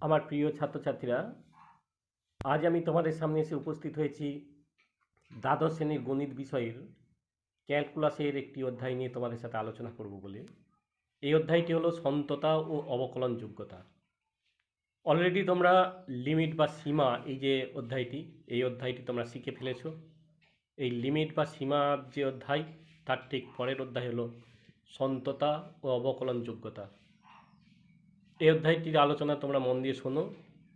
আমার প্রিয় ছাত্রছাত্রীরা, আজ আমি তোমাদের সামনে এসে উপস্থিত হয়েছি দ্বাদশ শ্রেণীর গণিত বিষয়ের ক্যালকুলাসের একটি অধ্যায় নিয়ে তোমাদের সাথে আলোচনা করব বলে। এই অধ্যায়টি হলো সন্ততা ও অবকলন যোগ্যতা। অলরেডি তোমরা লিমিট বা সীমা এই অধ্যায়টি তোমরা শিখে ফেলেছ। এই লিমিট বা সীমার যে অধ্যায়, তার ঠিক পরের অধ্যায় হলো সন্ততা ও অবকলন যোগ্যতা। এই অধ্যায়টির আলোচনা তোমরা মন দিয়ে শোনো।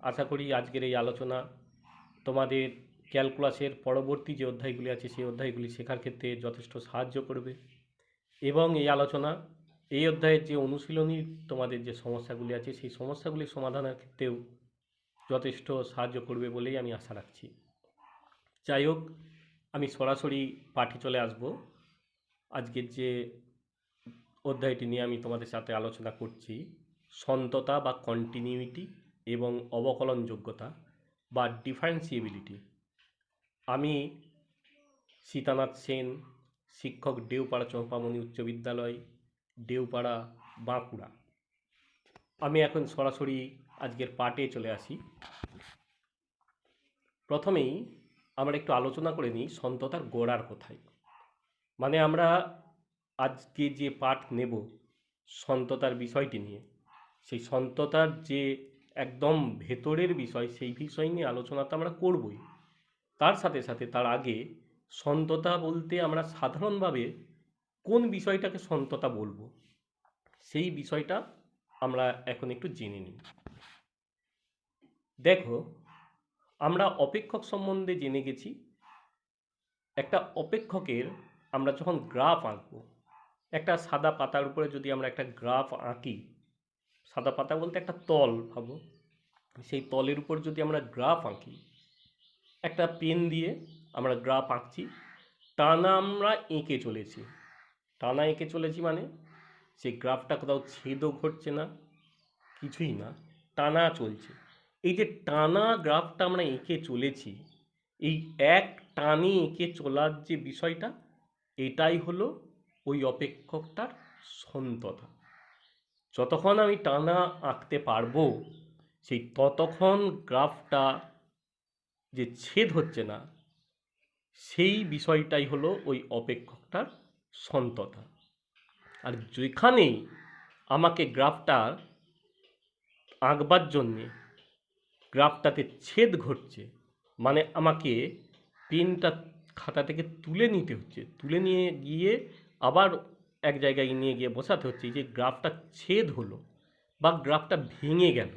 আশা করি আজকের এই আলোচনা তোমাদের ক্যালকুলাসের পরবর্তী যে অধ্যায়গুলি আছে সেই অধ্যায়গুলি শেখার ক্ষেত্রে যথেষ্ট সাহায্য করবে এবং এই অধ্যায়ের যে অনুশীলনী তোমাদের যে সমস্যাগুলি আছে সেই সমস্যাগুলি সমাধানের ক্ষেত্রেও যথেষ্ট সাহায্য করবে বলেই আমি আশা রাখছি। যাই হোক, আমি সরাসরি পাঠে চলে আসব। আজকের যে অধ্যায়টি নিয়ে আমি তোমাদের সাথে আলোচনা করছি, সন্ততা বা কন্টিনিউইটি এবং অবকলন যোগ্যতা বা ডিফারেন্সিয়েবিলিটি। আমি সীতানাথ সেন, শিক্ষক, দেওপাড়া চম্পামণি উচ্চ বিদ্যালয়, দেওপাড়া, বাঁকুড়া। আমি এখন সরাসরি আজকের পাঠে চলে আসি। প্রথমেই আমরা একটু আলোচনা করে নিই সন্ততার গোড়ার কোথায়। মানে আমরা আজকে যে পাঠ নেব সন্ততার বিষয়টি নিয়ে, সেই সন্ততার যে একদম ভেতরের বিষয়, সেই বিষয় নিয়ে আলোচনা তো আমরা করবই। তার সাথে সাথে তার আগে সন্ততা বলতে আমরা সাধারণভাবে কোন বিষয়টাকে সন্ততা বলবো, সেই বিষয়টা আমরা এখন একটু জেনে নিই। দেখো, আমরা অপেক্ষক সম্বন্ধে জেনে গেছি। একটা অপেক্ষকের আমরা যখন গ্রাফ আঁকবো, একটা সাদা পাতার উপরে যদি আমরা একটা গ্রাফ আঁকি, সাদা পাতা বলতে একটা তল ভাবো, সেই তলের উপর যদি আমরা গ্রাফ আঁকি, একটা পেন দিয়ে আমরা গ্রাফ আঁকছি, টানা আমরা এঁকে চলেছি। টানা এঁকে চলেছি মানে সেই গ্রাফটা কোথাও ছেদও ঘটছে না, কিছুই না, টানা চলছে। এই যে টানা গ্রাফটা আমরা এঁকে চলেছি, এই এক টানে এঁকে চলার যে বিষয়টা, এটাই হলো ওই অপেক্ষকটার সন্ততা। যতক্ষণ আমি টানা আঁকতে পারবো, সেই ততক্ষণ গ্রাফটা যে ছেদ হচ্ছে না, সেই বিষয়টাই হলো ওই অপেক্ষকটার সন্ততা। আর যেখানেই আমাকে গ্রাফটা আঁকবার জন্যে গ্রাফটাতে ছেদ ঘটছে, মানে আমাকে পেনটা খাতা থেকে তুলে নিতে হচ্ছে, তুলে নিয়ে গিয়ে আবার এক জায়গায় নিয়ে গিয়ে বসাতে হচ্ছে, যে গ্রাফটা ছেদ হলো বা গ্রাফটা ভেঙে গেল,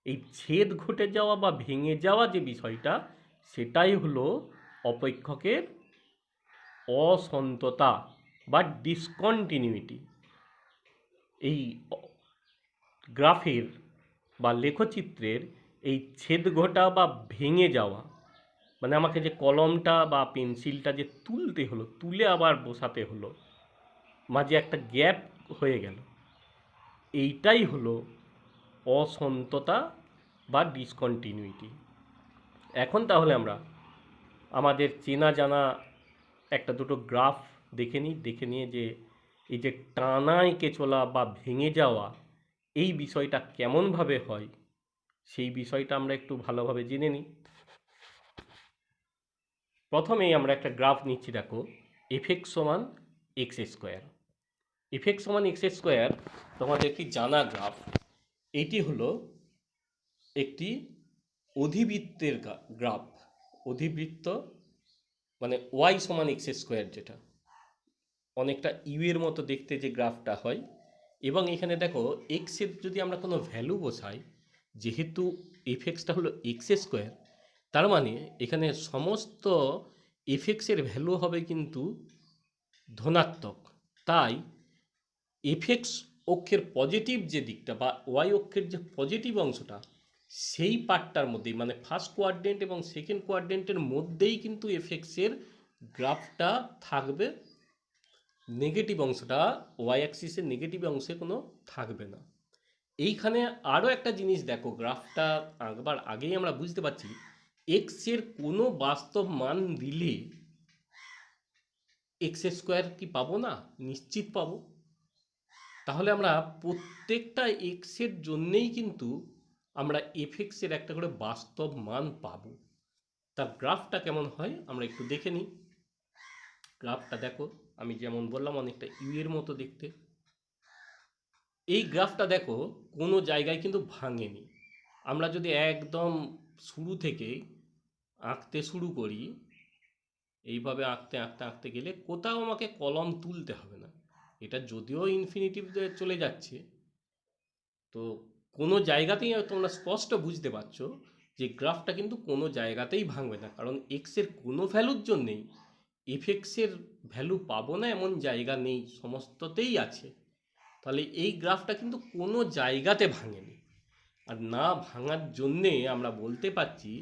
এই ছেদ ঘটে যাওয়া বা ভেঙে যাওয়া যে বিষয়টা, সেটাই হলো অপেক্ষকের অসন্ততা বা ডিসকন্টিনিউইটি। এই গ্রাফের বা লেখচিত্রের এই ছেদ ঘটা বা ভেঙে যাওয়া, মানে আমাকে যে কলমটা বা পেন্সিলটা যে তুলতে হলো, তুলে আবার বসাতে হলো, মাঝে একটা গ্যাপ হয়ে গেল, এইটাই হলো অসন্ততা বা ডিসকন্টিনিউইটি। এখন তাহলে আমরা আমাদের চেনা জানা একটা দুটো গ্রাফ দেখে নিয়ে যে এই যে টানা এঁকে চলা বা ভেঙে যাওয়া, এই বিষয়টা কেমনভাবে হয়, সেই বিষয়টা আমরা একটু ভালোভাবে জেনে নিই। প্রথমেই আমরা একটা গ্রাফ নিচ্ছি। দেখো, এফএক্স সমান এক্স স্কোয়ার। এফএক্স সমান এক্স স্কোয়ার তোমাদের একটি জানা গ্রাফ। এটি হলো একটি অধিবৃত্তের গ্রাফ। অধিবৃত্ত মানে ওয়াই সমান এক্স স্কোয়ার, যেটা অনেকটা ইউ এর মতো দেখতে যে গ্রাফটা হয়। এবং এখানে দেখো, এক্সের যদি আমরা কোনো ভ্যালু বসাই, যেহেতু এফএক্সটা হলো এক্স স্কোয়ার, তার মানে এখানে সমস্ত এফএক্সের ভ্যালু হবে কিন্তু ধনাত্মক। তাই এফএক্স অক্ষের পজিটিভ যে দিকটা বা ওয়াই অক্ষের যে পজিটিভ অংশটা, সেই পার্টটার মধ্যেই, মানে ফার্স্ট কোয়াড্রেন্ট এবং সেকেন্ড কোয়াড্রেন্টের মধ্যেই কিন্তু এফএক্সের গ্রাফটা থাকবে। নেগেটিভ অংশটা, ওয়াই অ্যাক্সিসের নেগেটিভ অংশে কোনো থাকবে না। এইখানে আরও একটা জিনিস দেখো, গ্রাফটা আঁকবার আগেই আমরা বুঝতে পারছি এক্সের কোনো বাস্তব মান দিলে এক্স স্কোয়ার কি পাবো না? নিশ্চিত পাবো। তাহলে আমরা প্রত্যেকটা এক্সের জন্যেই কিন্তু আমরা এফএক্সের একটা করে বাস্তব মান পাবো। তার গ্রাফটা কেমন হয় আমরা একটু দেখে নিই। গ্রাফটা দেখো, আমি যেমন বললাম অনেকটা ইউ এর মতো দেখতে। এই গ্রাফটা দেখো কোনো জায়গায় কিন্তু ভাঙেনি। আমরা যদি একদম শুরু থেকে আঁকতে শুরু করি, এইভাবে আঁকতে আঁকতে আঁকতে গেলে কোথাও আমাকে কলম তুলতে হবে না। এটা যদিও ইনফিনিটিভ চলে যাচ্ছে, তো কোনো জায়গাতেই তোমরা স্পষ্ট বুঝতে পারছো যে গ্রাফটা কিন্তু কোনো জায়গাতেই ভাঙবে না, কারণ এক্সের কোনো ভ্যালুর জন্যেই এফএক্সের ভ্যালু পাবো না এমন জায়গা নেই, সমস্ততেই আছে। তাহলে এই গ্রাফটা কিন্তু কোনো জায়গাতে ভাঙেনি। আর না ভাঙার জন্যে আমরা বলতে পারছি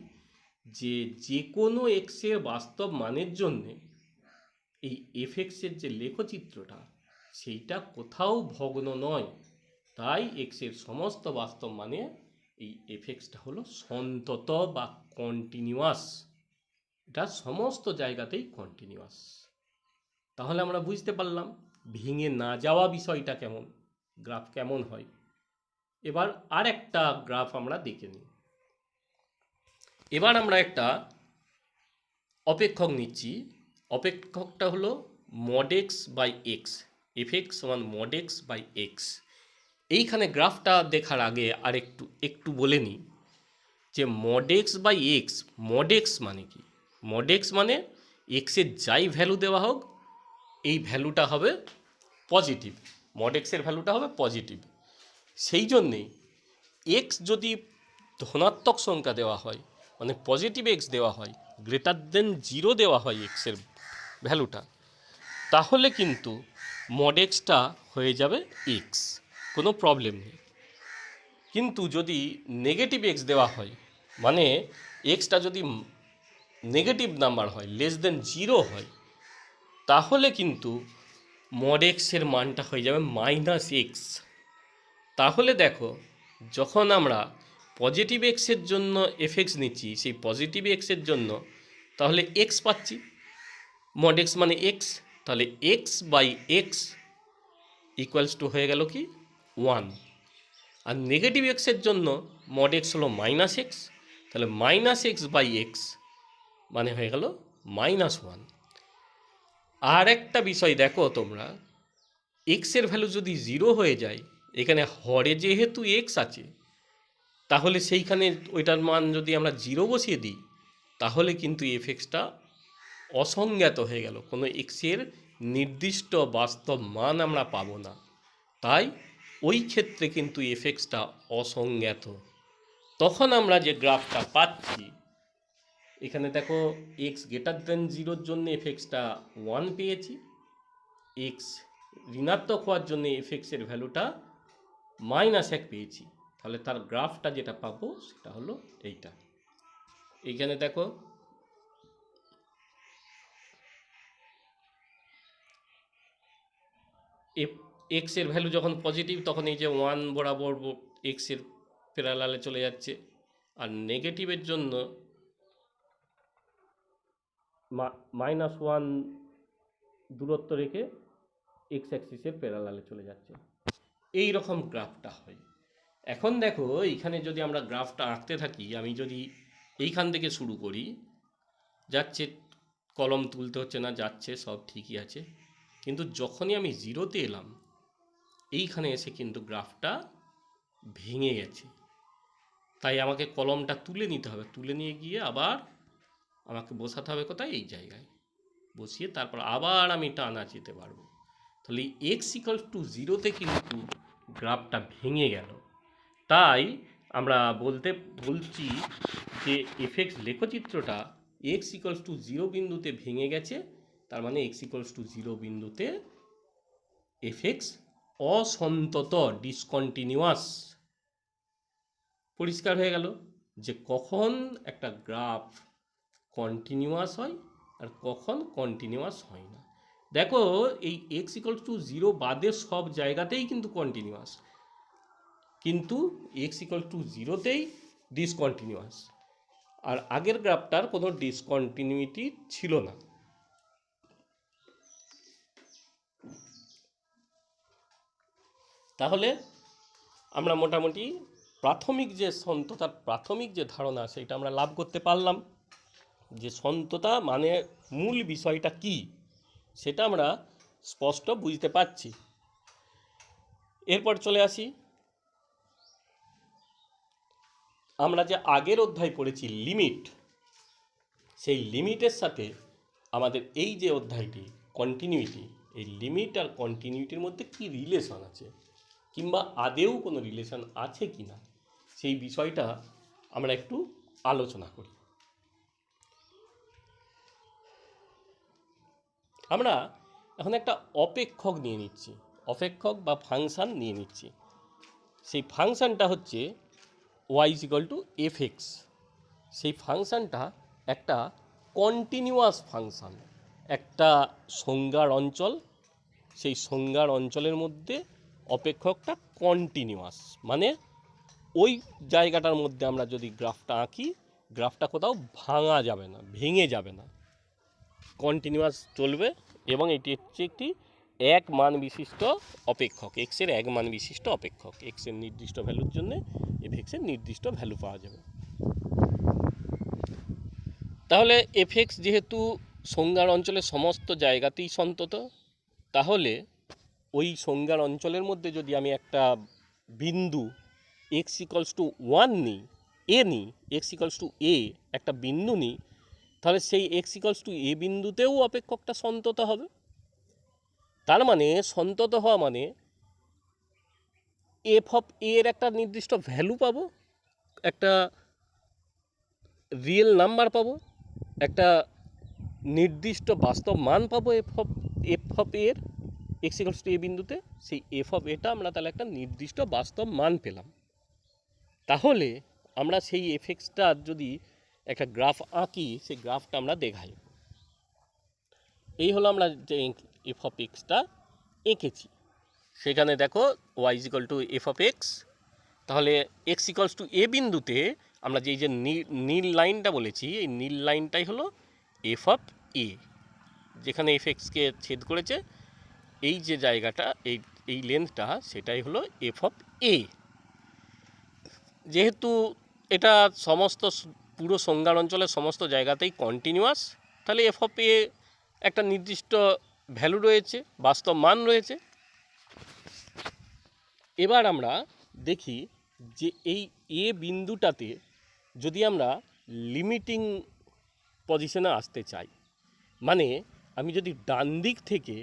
যে যে কোনো এক্সের বাস্তব মানের জন্যে এই এফএক্সের যে লেখচিত্রটা সেইটা কোথাও ভগ্ন নয়। তাই এক্সের সমস্ত বাস্তব মানে এই এফএক্সটা হলো সন্তত বা কন্টিনিউয়াস। এটা সমস্ত জায়গাতেই কন্টিনিউয়াস। তাহলে আমরা বুঝতে পারলাম ভেঙে না যাওয়া বিষয়টা কেমন, গ্রাফ কেমন হয়। এবার আর একটা গ্রাফ আমরা দেখে নিই। এবার আমরা একটা অপেক্ষক নিচ্ছি। অপেক্ষকটা হলো mod x by x, f x সমান মড এক্স বাই এক্স। এইখানে গ্রাফটা দেখার আগে আর একটু বলে নিই যে mod x by x, mod x মানে কি? মড এক্স মানে এক্সের যাই ভ্যালু দেওয়া হোক এই ভ্যালুটা হবে পজিটিভ, মড এক্সের ভ্যালুটা হবে পজিটিভ। সেই জন্যেই এক্স যদি ধনাত্মক সংখ্যা দেওয়া হয়, মানে পজিটিভ এক্স দেওয়া হয়, গ্রেটার দেন 0 দেওয়া হয় এক্সের ভ্যালুটা, তাহলে কিন্তু মড এক্সটা হয়ে যাবে এক্স, কোনো প্রবলেম নেই। কিন্তু যদি নেগেটিভ এক্স দেওয়া হয়, মানে এক্সটা যদি নেগেটিভ নাম্বার হয়, লেস দেন 0 হয়, তাহলে কিন্তু মড এক্সের মানটা হয়ে যাবে মাইনাস এক্স। তাহলে দেখো যখন আমরা পজিটিভ এক্সের জন্য এফএক্স নিচ্ছি, সেই পজিটিভ এক্সের জন্য তাহলে এক্স পাচ্ছি, মড এক্স মানে এক্স, তাহলে x by x equals to হয়ে গেল কি 1। আর নেগেটিভ এক্সের জন্য মড এক্স হলো মাইনাস এক্স, তাহলে মাইনাস এক্স বাই এক্স মানে হয়ে গেল -1। আর একটা বিষয় দেখো তোমরা, এক্সের ভ্যালু যদি 0 হয়ে যায়, এখানে হরে যেহেতু এক্স আছে, তাহলে সেইখানে ওইটার মান যদি আমরা 0 বসিয়ে দিই, তাহলে কিন্তু এফএক্সটা অসংজ্ঞাত হয়ে গেল, কোনো এক্সের নির্দিষ্ট বাস্তব মান আমরা পাবো না। তাই ওই ক্ষেত্রে কিন্তু এফএক্সটা অসংজ্ঞাত। তখন আমরা যে গ্রাফটা পাচ্ছি, এখানে দেখো এক্স গ্রেটার দেন 0-র জন্য এফএক্সটা 1 পেয়েছি, এক্স ঋণাত্মক হওয়ার জন্য এফএক্সের ভ্যালুটা -1 পেয়েছি। তাহলে তার গ্রাফটা যেটা পাবো সেটা হলো এইটা। এইখানে দেখো এক্সের ভ্যালু যখন পজিটিভ তখন এই যে 1 বরাবর এক্সের প্যারালালে চলে যাচ্ছে, আর নেগেটিভের জন্য -1 দূরত্ব রেখে এক্স অ্যাক্সিসের প্যারালালে চলে যাচ্ছে। এই রকম গ্রাফটা হয়। এখন দেখো এইখানে যদি আমরা গ্রাফটা আঁকতে থাকি, আমি যদি এইখান থেকে শুরু করি, যাচ্ছে, কলম তুলতে হচ্ছে না, যাচ্ছে, সব ঠিকই আছে, কিন্তু যখনই আমি 0-তে এলাম, এইখানে এসে কিন্তু গ্রাফটা ভেঙে গেছে। তাই আমাকে কলমটা তুলে নিতে হবে, তুলে নিয়ে গিয়ে আবার আমাকে বসাতে হবে কোথায়, এই জায়গায় বসিয়ে তারপর আবার আমি টানা যেতে পারবো। তাহলে এক্স ইকুয়ালস টু 0-তে কিন্তু গ্রাফটা ভেঙে গেল। তাই আমরা বলছি যে এফএক্স লেখচিত্রটা এক্স ইকুয়ালস টু 0 বিন্দুতে ভেঙে গেছে। তার মানে এক্স ইকুয়ালস টু 0 বিন্দুতে এফএক্স অসন্তত, ডিসকন্টিনিউয়াস। পরিষ্কার হয়ে গেল যে কখন একটা গ্রাফ কন্টিনিউয়াস হয় আর কখন কন্টিনিউয়াস হয় না। দেখো এই এক্স ইকুয়ালস টু 0 বাদে সব জায়গাতেই কিন্তু কন্টিনিউয়াস, কিন্তু এক্স ইকুয়াল টু 0-তেই ডিসকন্টিনিউয়াস। আর আগের গ্রাফটার কোনো ডিসকন্টিনিউটি ছিল না। তাহলে আমরা মোটামুটি প্রাথমিক যে সন্ততার প্রাথমিক যে ধারণা সেটা আমরা লাভ করতে পারলাম, যে সন্ততা মানে মূল বিষয়টা কি সেটা আমরা স্পষ্ট বুঝতে পারছি। এরপর চলে আসি, আমরা যে আগের অধ্যায় পড়েছি লিমিট, সেই লিমিটের সাথে আমাদের এই যে অধ্যায়টি কন্টিনিউইটি, এই লিমিট আর কন্টিনিউইটির মধ্যে কি রিলেশন আছে কিংবা আদেও কোনো রিলেশন আছে কি না সেই বিষয়টা আমরা একটু আলোচনা করি। আমরা এখন একটা অপেক্ষক নিয়ে নিচ্ছি, অপেক্ষক বা ফাংশান নিয়ে নিচ্ছি। সেই ফাংশানটা হচ্ছে y = fx। সেই ফাংশানটা একটা কন্টিনিউয়াস ফাংশান, একটা সংজ্ঞার অঞ্চল, সেই সংজ্ঞার অঞ্চলের মধ্যে অপেক্ষকটা কন্টিনিউয়াস, মানে ওই জায়গাটার মধ্যে আমরা যদি গ্রাফটা আঁকি, গ্রাফটা কোথাও ভাঙা যাবে না, ভেঙে যাবে না, কন্টিনিউয়াস চলবে। এবং এটি হচ্ছে একটি এক মান বিশিষ্ট অপেক্ষক, এক্সের এক মান বিশিষ্ট অপেক্ষক। এক্সের নির্দিষ্ট ভ্যালুর জন্য এফএক্সের নির্দিষ্ট ভ্যালু পাওয়া যাবে। তাহলে এফএক্স যেহেতু সংজ্ঞার অঞ্চলের সমস্ত জায়গাতেই সন্তত, তাহলে ওই সংজ্ঞার অঞ্চলের মধ্যে যদি আমি একটা বিন্দু x = 1 নিই, x = a একটা বিন্দু নিই, তাহলে সেই x = a বিন্দুতেও অপেক্ষকটা সন্তত হবে। তার মানে সন্তত হওয়া মানে f(a) এর একটা নির্দিষ্ট ভ্যালু পাবো, একটা রিয়েল নাম্বার পাবো, একটা নির্দিষ্ট বাস্তব মান পাবো f(a) এর x = a বিন্দুতে। সেই f(a)টা আমরা তাহলে একটা নির্দিষ্ট বাস্তব মান পেলাম। তাহলে আমরা সেই এফএক্সটার যদি একটা গ্রাফ আঁকি, সেই গ্রাফটা আমরা দেখাই। এই হলো আমরা যে f(x)টা এঁকেছি। সেখানে দেখো y = f(x), তাহলে x = a বিন্দুতে আমরা যে নীল লাইনটা বলেছি, এই নীল লাইনটাই হলো f(a), যেখানে fx-কে ছেদ করেছে এই যে জায়গাটা, এই লেন্থটা, সেটাই হলো f(a). যেহেতু এটা সমস্ত পুরো সংজ্ঞার অঞ্চলের সমস্ত জায়গাতেই কন্টিনিউয়াস, তাহলে f(a) একটা নির্দিষ্ট ভ্যালু রয়েছে, বাস্তব মান রয়েছে। এবার আমরা দেখি যে এই এ বিন্দুটাতে যদি আমরা লিমিটিং পজিশনে আসতে চাই, মানে আমি যদি ডান দিক থেকে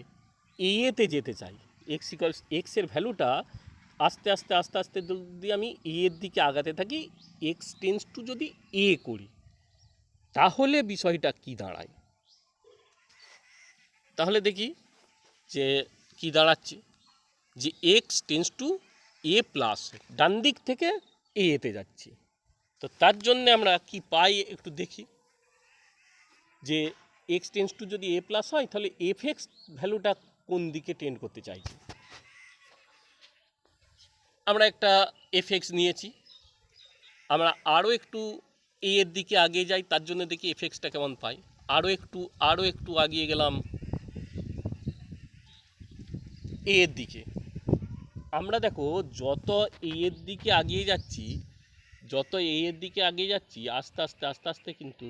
এতে যেতে চাই, এক্সের ভ্যালুটা আস্তে আস্তে আস্তে আস্তে যদি আমি এর দিকে আগাতে থাকি, এক্স টেন্স টু যদি এ করি, তাহলে বিষয়টা কি দাঁড়ায়। তাহলে দেখি যে কি দাঁড়াচ্ছে, যে x tends to a plus, ডান দিক থেকে এতে যাচ্ছি। তো তার জন্যে আমরা কি পাই একটু দেখি, যে এক্স টেন্স টু যদি a প্লাস হয়, তাহলে fx ভ্যালুটা কোন দিকে টেন্ড করতে চাইছি। আমরা একটা fx নিয়েছি, আমরা আরও একটু a এর দিকে আগিয়ে যাই, তার জন্য দেখি fxটা কেমন পাই। আরও একটু আগিয়ে গেলাম a এর দিকে। আমরা দেখো যত a এর দিকে আগিয়ে যাচ্ছি, আস্তে আস্তে কিন্তু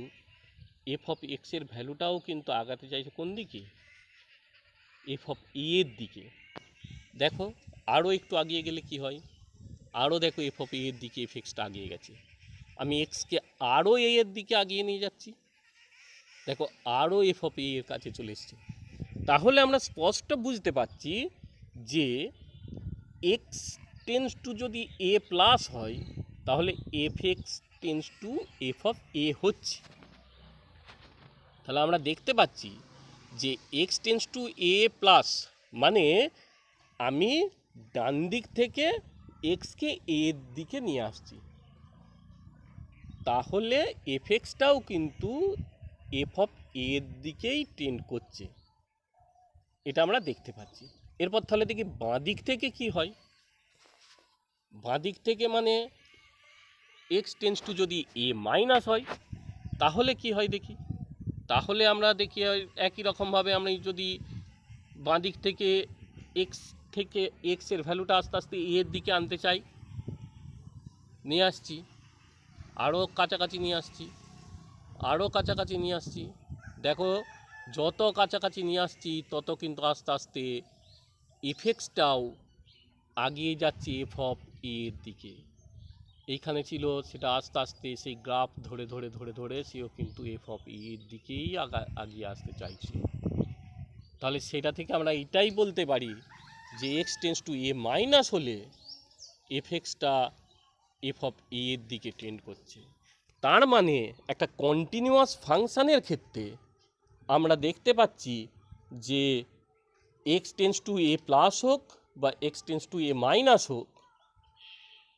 f(x) এর ভ্যালুটাও কিন্তু আগাতে চাইছে কোন দিকে, f(a) এর দিকে। দেখো আরও একটু আগিয়ে গেলে কি হয়, আরও দেখো f(a) এর দিকে fxটা আগিয়ে গেছে। আমি x-কে আরও a এর দিকে আগিয়ে নিয়ে যাচ্ছি, দেখো আরও f(a) এর কাছে চলে এসছে। তাহলে আমরা স্পষ্ট বুঝতে পারছি যে x টেন্স টু যদি a প্লাস হয়, তাহলে fx টেন্স টু f(a) হচ্ছে। তাহলে আমরা দেখতে পাচ্ছি যে x tense to a plus মানে আমি ডান দিক থেকে x-কে এর দিকে নিয়ে আসছি, তাহলে fx-টাও কিন্তু f(a) এর দিকেই টেন্ড করছে, এটা আমরা দেখতে পাচ্ছি। এরপর তাহলে দেখি বাঁ দিক থেকে কি হয়। বাঁ দিক থেকে মানে x টেন্স টু যদি a মাইনাস হয়, তাহলে কি হয় দেখি। তাহলে আমরা দেখি একই রকমভাবে আমরা যদি বাঁ দিক থেকে x এর ভ্যালুটা আস্তে আস্তে a এর দিকে আনতে চাই, নিয়ে আসছি, আরও কাছাকাছি নিয়ে আসছি, আরও কাছাকাছি নিয়ে আসছি। দেখো যত কাছাকাছি নিয়ে আসছি তত কিন্তু আস্তে আস্তে এফএক্সটাও আগিয়ে যাচ্ছে এফ অফ এর দিকে। এইখানে ছিল, সেটা আস্তে আস্তে সেই গ্রাফ ধরে ধরে ধরে ধরে সেও কিন্তু এফ অফ এর দিকেই আগিয়ে আসতে চাইছে। তাহলে সেটা থেকে আমরা এটাই বলতে পারি যে x tends to a minus হলে এফএক্সটা এফ অফ এর দিকে টেন্ড করছে। তার মানে একটা কন্টিনিউয়াস ফাংশানের ক্ষেত্রে আমরা দেখতে পাচ্ছি যে x tends to a plus হোক বা x tends to a minus হোক,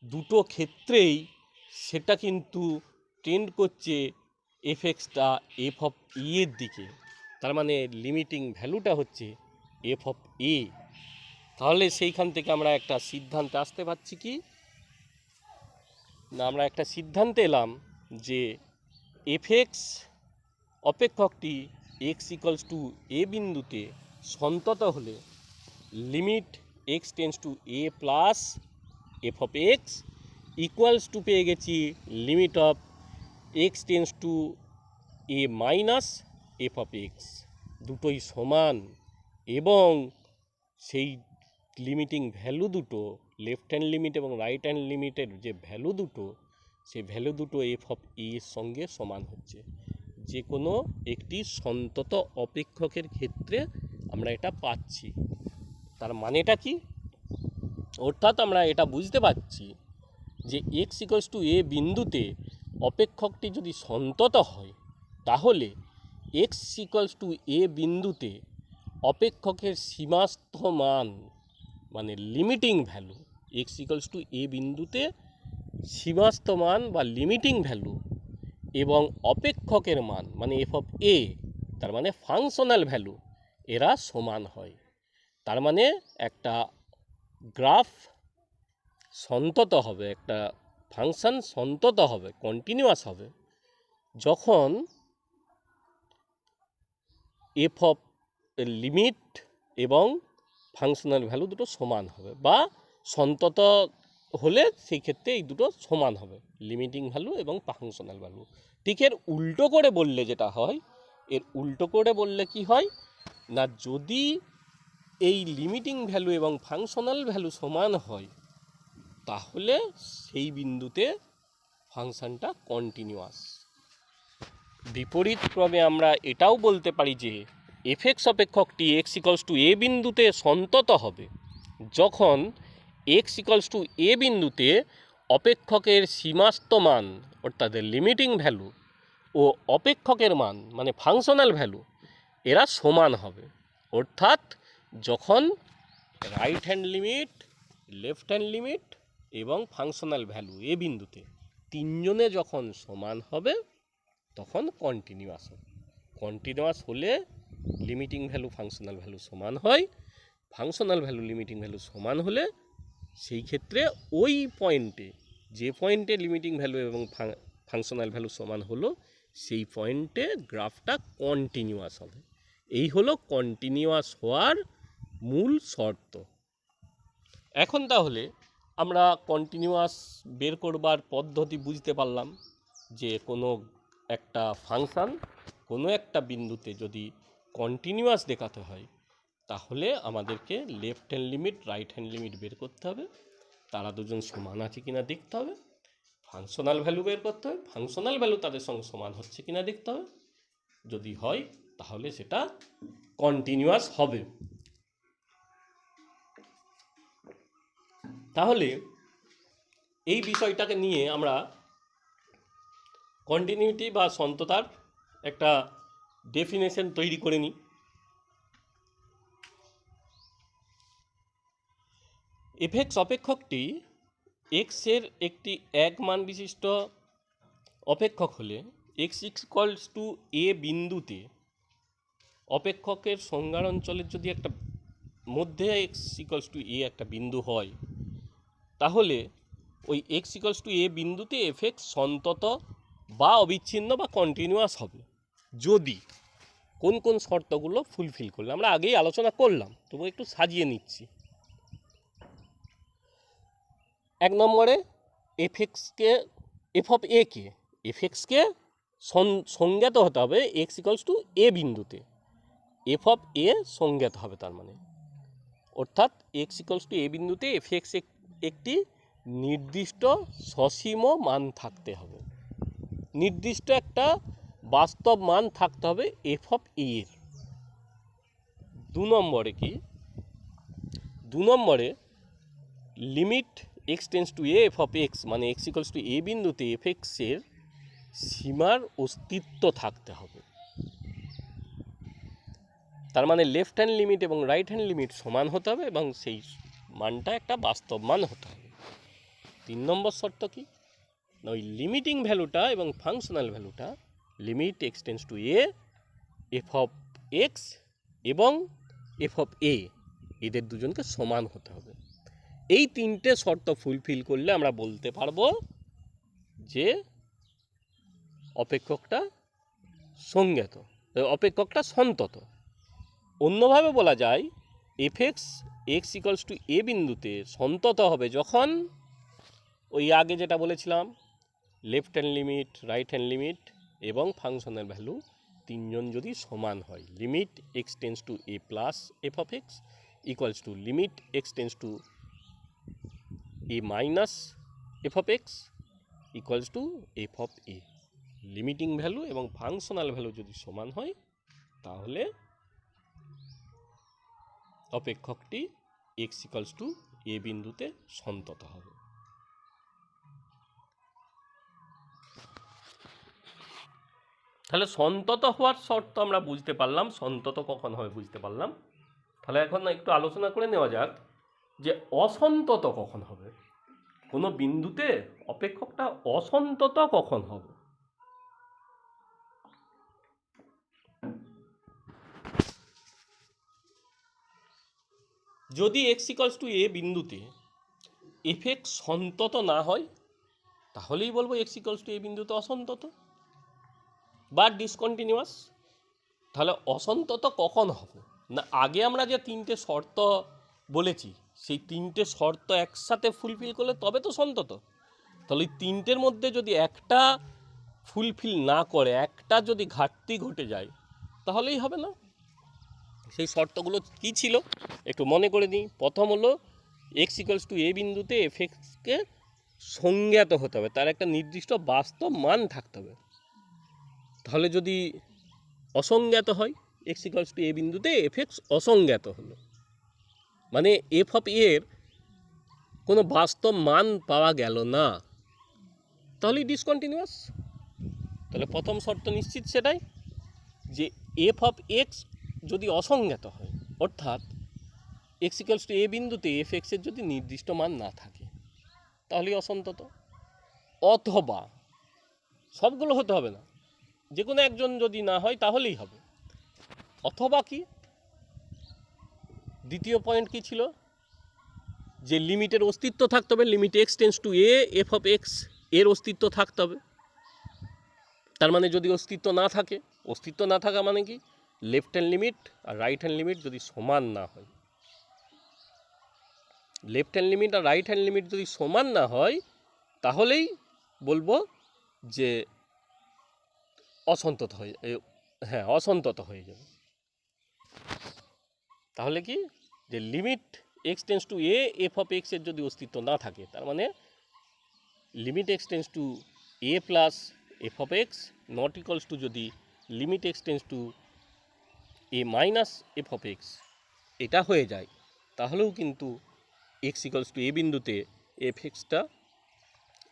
দুটো ক্ষেত্রেই সেটা কিন্তু টেন্ড করছে এফএক্সটা এফ অফ এর দিকে। তার মানে লিমিটিং ভ্যালুটা হচ্ছে এফ অফ এ। তাহলে সেইখান থেকে আমরা একটা সিদ্ধান্তে আসতে পারছি কি না, আমরা একটা সিদ্ধান্তে এলাম যে FX অপেক্ষকটি x equals to a বিন্দুতে সন্তত হলে limit x tends to a plus f of x equals two পেয়ে গেছি limit of x tends to a minus f of x, দুটোই সমান। এবং সেই লিমিটিং ভ্যালু দুটো, লেফট হ্যান্ড লিমিট এবং রাইট হ্যান্ড লিমিটের যে ভ্যালু দুটো, সেই ভ্যালু দুটো এফ অফ এর সঙ্গে সমান হচ্ছে। যে কোনো একটি সন্তত অপেক্ষকের ক্ষেত্রে আমরা এটা পাচ্ছি। তার মানেটা কি? অর্থাৎ আমরা এটা বুঝতে পারছি যে এক্স ইকুয়ালস টু এ বিন্দুতে অপেক্ষকটি যদি সন্তত হয়, তাহলে এক্স ইকুয়ালস টু এ বিন্দুতে অপেক্ষকের সীমাস্থ মান মানে limiting value, x equals to a বিন্দুতে সীমাস্থ মান বা লিমিটিং ভ্যালু এবং অপেক্ষকের মান মানে এফ অফ এ, তার মানে ফাংশনাল ভ্যালু, এরা সমান হয়। তার মানে একটা গ্রাফ সন্তত হবে, একটা ফাংশন সন্তত হবে, কন্টিনিউয়াস হবে যখন এফ অফ লিমিট এবং ফাংশনাল ভ্যালু দুটো সমান হবে, বা সন্তত হলে সেই ক্ষেত্রে এই দুটো সমান হবে, লিমিটিং ভ্যালু এবং ফাংশনাল ভ্যালু। ঠিক এর উল্টো করে বললে যেটা হয়, এর উল্টো করে বললে কি হয় না, যদি এই লিমিটিং ভ্যালু এবং ফাংশনাল ভ্যালু সমান হয়, তাহলে সেই বিন্দুতে ফাংশনটা কন্টিনিউয়াস। বিপরীত ক্রমে আমরা এটাও বলতে পারি যে FX অপেক্ষকটি x equals to a বিন্দুতে সন্তত হবে যখন এক্স ইকুয়ালস টু এ বিন্দুতে অপেক্ষকের সীমাস্থ মান অর্থাৎ লিমিটিং ভ্যালু ও অপেক্ষকের মান মানে ফাংশনাল ভ্যালু এরা সমান হবে। অর্থাৎ যখন right hand limit, left hand limit এবং ফাংশনাল ভ্যালু এ বিন্দুতে তিনজনে যখন সমান হবে তখন কন্টিনিউয়াস হবে। কন্টিনিউয়াস হলে লিমিটিং ভ্যালু ফাংশনাল ভ্যালু সমান হয়, ফাংশনাল ভ্যালু লিমিটিং ভ্যালু সমান হলে সেই ক্ষেত্রে ওই পয়েন্টে, যে পয়েন্টে লিমিটিং ভ্যালু এবং ফাংশনাল ভ্যালু সমান হলো, সেই পয়েন্টে গ্রাফটা কন্টিনিউয়াস হবে। এই হলো কন্টিনিউয়াস হওয়ার মূল শর্ত। এখন তাহলে আমরা কন্টিনিউয়াস বের করবার পদ্ধতি বুঝতে পারলাম যে কোনো একটা ফাংশন কোনো একটা বিন্দুতে যদি কন্টিনিউয়াস দেখাতে হয়, তাহলে আমাদেরকে left hand limit, right hand limit বের করতে হবে, তারা দুজন সমান আছে কিনা দেখতে হবে, ফাংশনাল ভ্যালু বের করতে হবে, ফাংশনাল ভ্যালু তাদের সঙ্গে সমান হচ্ছে কিনা দেখতে হবে। যদি হয় তাহলে সেটা কন্টিনিউয়াস হবে। তাহলে এই বিষয়টাকে নিয়ে আমরা কন্টিনিউটি বা সন্ততার একটা ডেফিনেশন তৈরি করে নিই। এফএক্স অপেক্ষকটি এক্স এর একটি এক মান বিশিষ্ট অপেক্ষক হলে এক্স ইকুয়ালস টু এ বিন্দুতে অপেক্ষকের সংজ্ঞার অঞ্চলের যদি একটা মধ্যে এক্স ইকুয়ালস টু এ একটা বিন্দু হয়, তাহলে ওই এক্স ইকুয়ালস টু এ বিন্দুতে এফএক্স সন্তত বা অবিচ্ছিন্ন বা কন্টিনিউয়াস হবে যদি কোন কোন শর্তগুলো ফুলফিল করলে, আমরা আগেই আলোচনা করলাম, তবু একটু সাজিয়ে নিচ্ছি। এক নম্বরে এফ অফ এ কে সংজ্ঞাত হতে হবে এক্স ইকুয়ালস টু এ বিন্দুতে, এফ অফ এ সংজ্ঞাত হবে, তার মানে অর্থাৎ এক্স ইকুয়ালস টু এ বিন্দুতে এফ এক্স একটি নির্দিষ্ট সসীম মান থাকতে হবে, নির্দিষ্ট একটা বাস্তব মান থাকতে হবে এফ অফ এর। 2 নম্বরে কি, 2 নম্বরে limit x tends to a f of x মানে এক্স ইকুয়ালস টু এ বিন্দুতে এফ এক্সের সীমার অস্তিত্ব থাকতে হবে, তার মানে লেফট হ্যান্ড লিমিট এবং রাইট হ্যান্ড লিমিট সমান হতে হবে এবং সেই মানটা একটা বাস্তব মান হতে হবে। 3 নম্বর শর্ত কি না, ওই লিমিটিং ভ্যালুটা এবং ফাংশনাল ভ্যালুটা limit x tends to a f of x এবং এফ অফ এ এদের দুজনকে সমান হতে হবে। এই 3টে শর্ত ফুলফিল করলে আমরা বলতে পারবো যে অপেক্ষকটা সংজ্ঞাত, অপেক্ষকটা সন্তত। অন্যভাবে বলা যায় f x x equals to a বিন্দুতে সন্তত হবে যখন ওই আগে যেটা বলেছিলাম left hand limit, right hand limit এবং ফাংশনাল ভ্যালু তিনজন যদি সমান হয়। Limit x tends to a plus f of x equals to limit x tends to a minus f of x equals to f of a. Limiting value এবং functional value যদি সমান হয় তাহলে অপেক্ষকটি এক্স ইকুয়ালস টু এ বিন্দুতে সন্তত হবে। তাহলে সন্তত হওয়ার শর্ত আমরা বুঝতে পারলাম, সন্তত কখন হবে বুঝতে পারলাম। তাহলে এখন একটু আলোচনা করে নেওয়া যাক যে অসন্তত কখন হবে, কোনো বিন্দুতে অপেক্ষকটা অসন্তত কখন হবে। যদি এক্স ইকুয়ালস টু এ বিন্দুতে এফ এক্স সন্তত না হয় তাহলেই বলবো এক্স ইকুয়ালস টু এ বিন্দুতে অসন্তত বা ডিসকন্টিনিউয়াস। তাহলে অসন্তত কখন হবে না, আগে আমরা যে 3টে শর্ত বলেছি সেই 3টে শর্ত একসাথে ফুলফিল করলে তবে তো সন্তত। তাহলে এই 3টের মধ্যে যদি একটা ফুলফিল না করে, একটা যদি ঘাটতি ঘটে যায় তাহলেই হবে না। সেই শর্তগুলো কী ছিল একটু মনে করে দিই। প্রথম হলো এক্স ইকুয়ালস টু এ বিন্দুতে এফ এক্সকে সংজ্ঞাত হতে হবে, তার একটা নির্দিষ্ট বাস্তব মান থাকতে হবে। তাহলে যদি অসংজ্ঞাত হয় এক্স ইকুয়ালস টু এ বিন্দুতে এফ এক্স অসংজ্ঞাত হলো, মানে এফ অফ এর কোনো বাস্তব মান পাওয়া গেল না, তাহলেই ডিসকন্টিনিউয়াস। তাহলে প্রথম শর্ত নিশ্চিত সেটাই যে এফ অফ এক্স যদি অসংজ্ঞাত হয়, অর্থাৎ এক্স ইকুয়ালস টু এ বিন্দুতে এফ এক্সের যদি নির্দিষ্ট মান না থাকে তাহলেই অসন্তত। অথবা সবগুলো হতে হবে না, যে কোনো একজন যদি না হয় তাহলেই হবে। অথবা কি দ্বিতীয় পয়েন্ট কি ছিল যে লিমিটের অস্তিত্ব থাকতে হবে, limit x tends to a f of x এর অস্তিত্ব থাকতে হবে। তার মানে যদি অস্তিত্ব না থাকে, অস্তিত্ব না থাকা মানে কি লেফট হ্যান্ড লিমিট আর রাইট হ্যান্ড লিমিট যদি সমান না হয়, লেফট হ্যান্ড লিমিট আর রাইট হ্যান্ড লিমিট যদি সমান না হয় তাহলেই বলবো যে অসন্তত হয়ে, হ্যাঁ অসন্তত হয়ে যাবে। তাহলে কি যে limit x tends to a f of এক্সের যদি অস্তিত্ব না থাকে, তার মানে limit x tends to a plus f of x not equals to যদি limit x tends to a minus f of x এটা হয়ে যায়, তাহলেও কিন্তু এক্স ইকুয়ালস টু এ বিন্দুতে এফ এক্সটা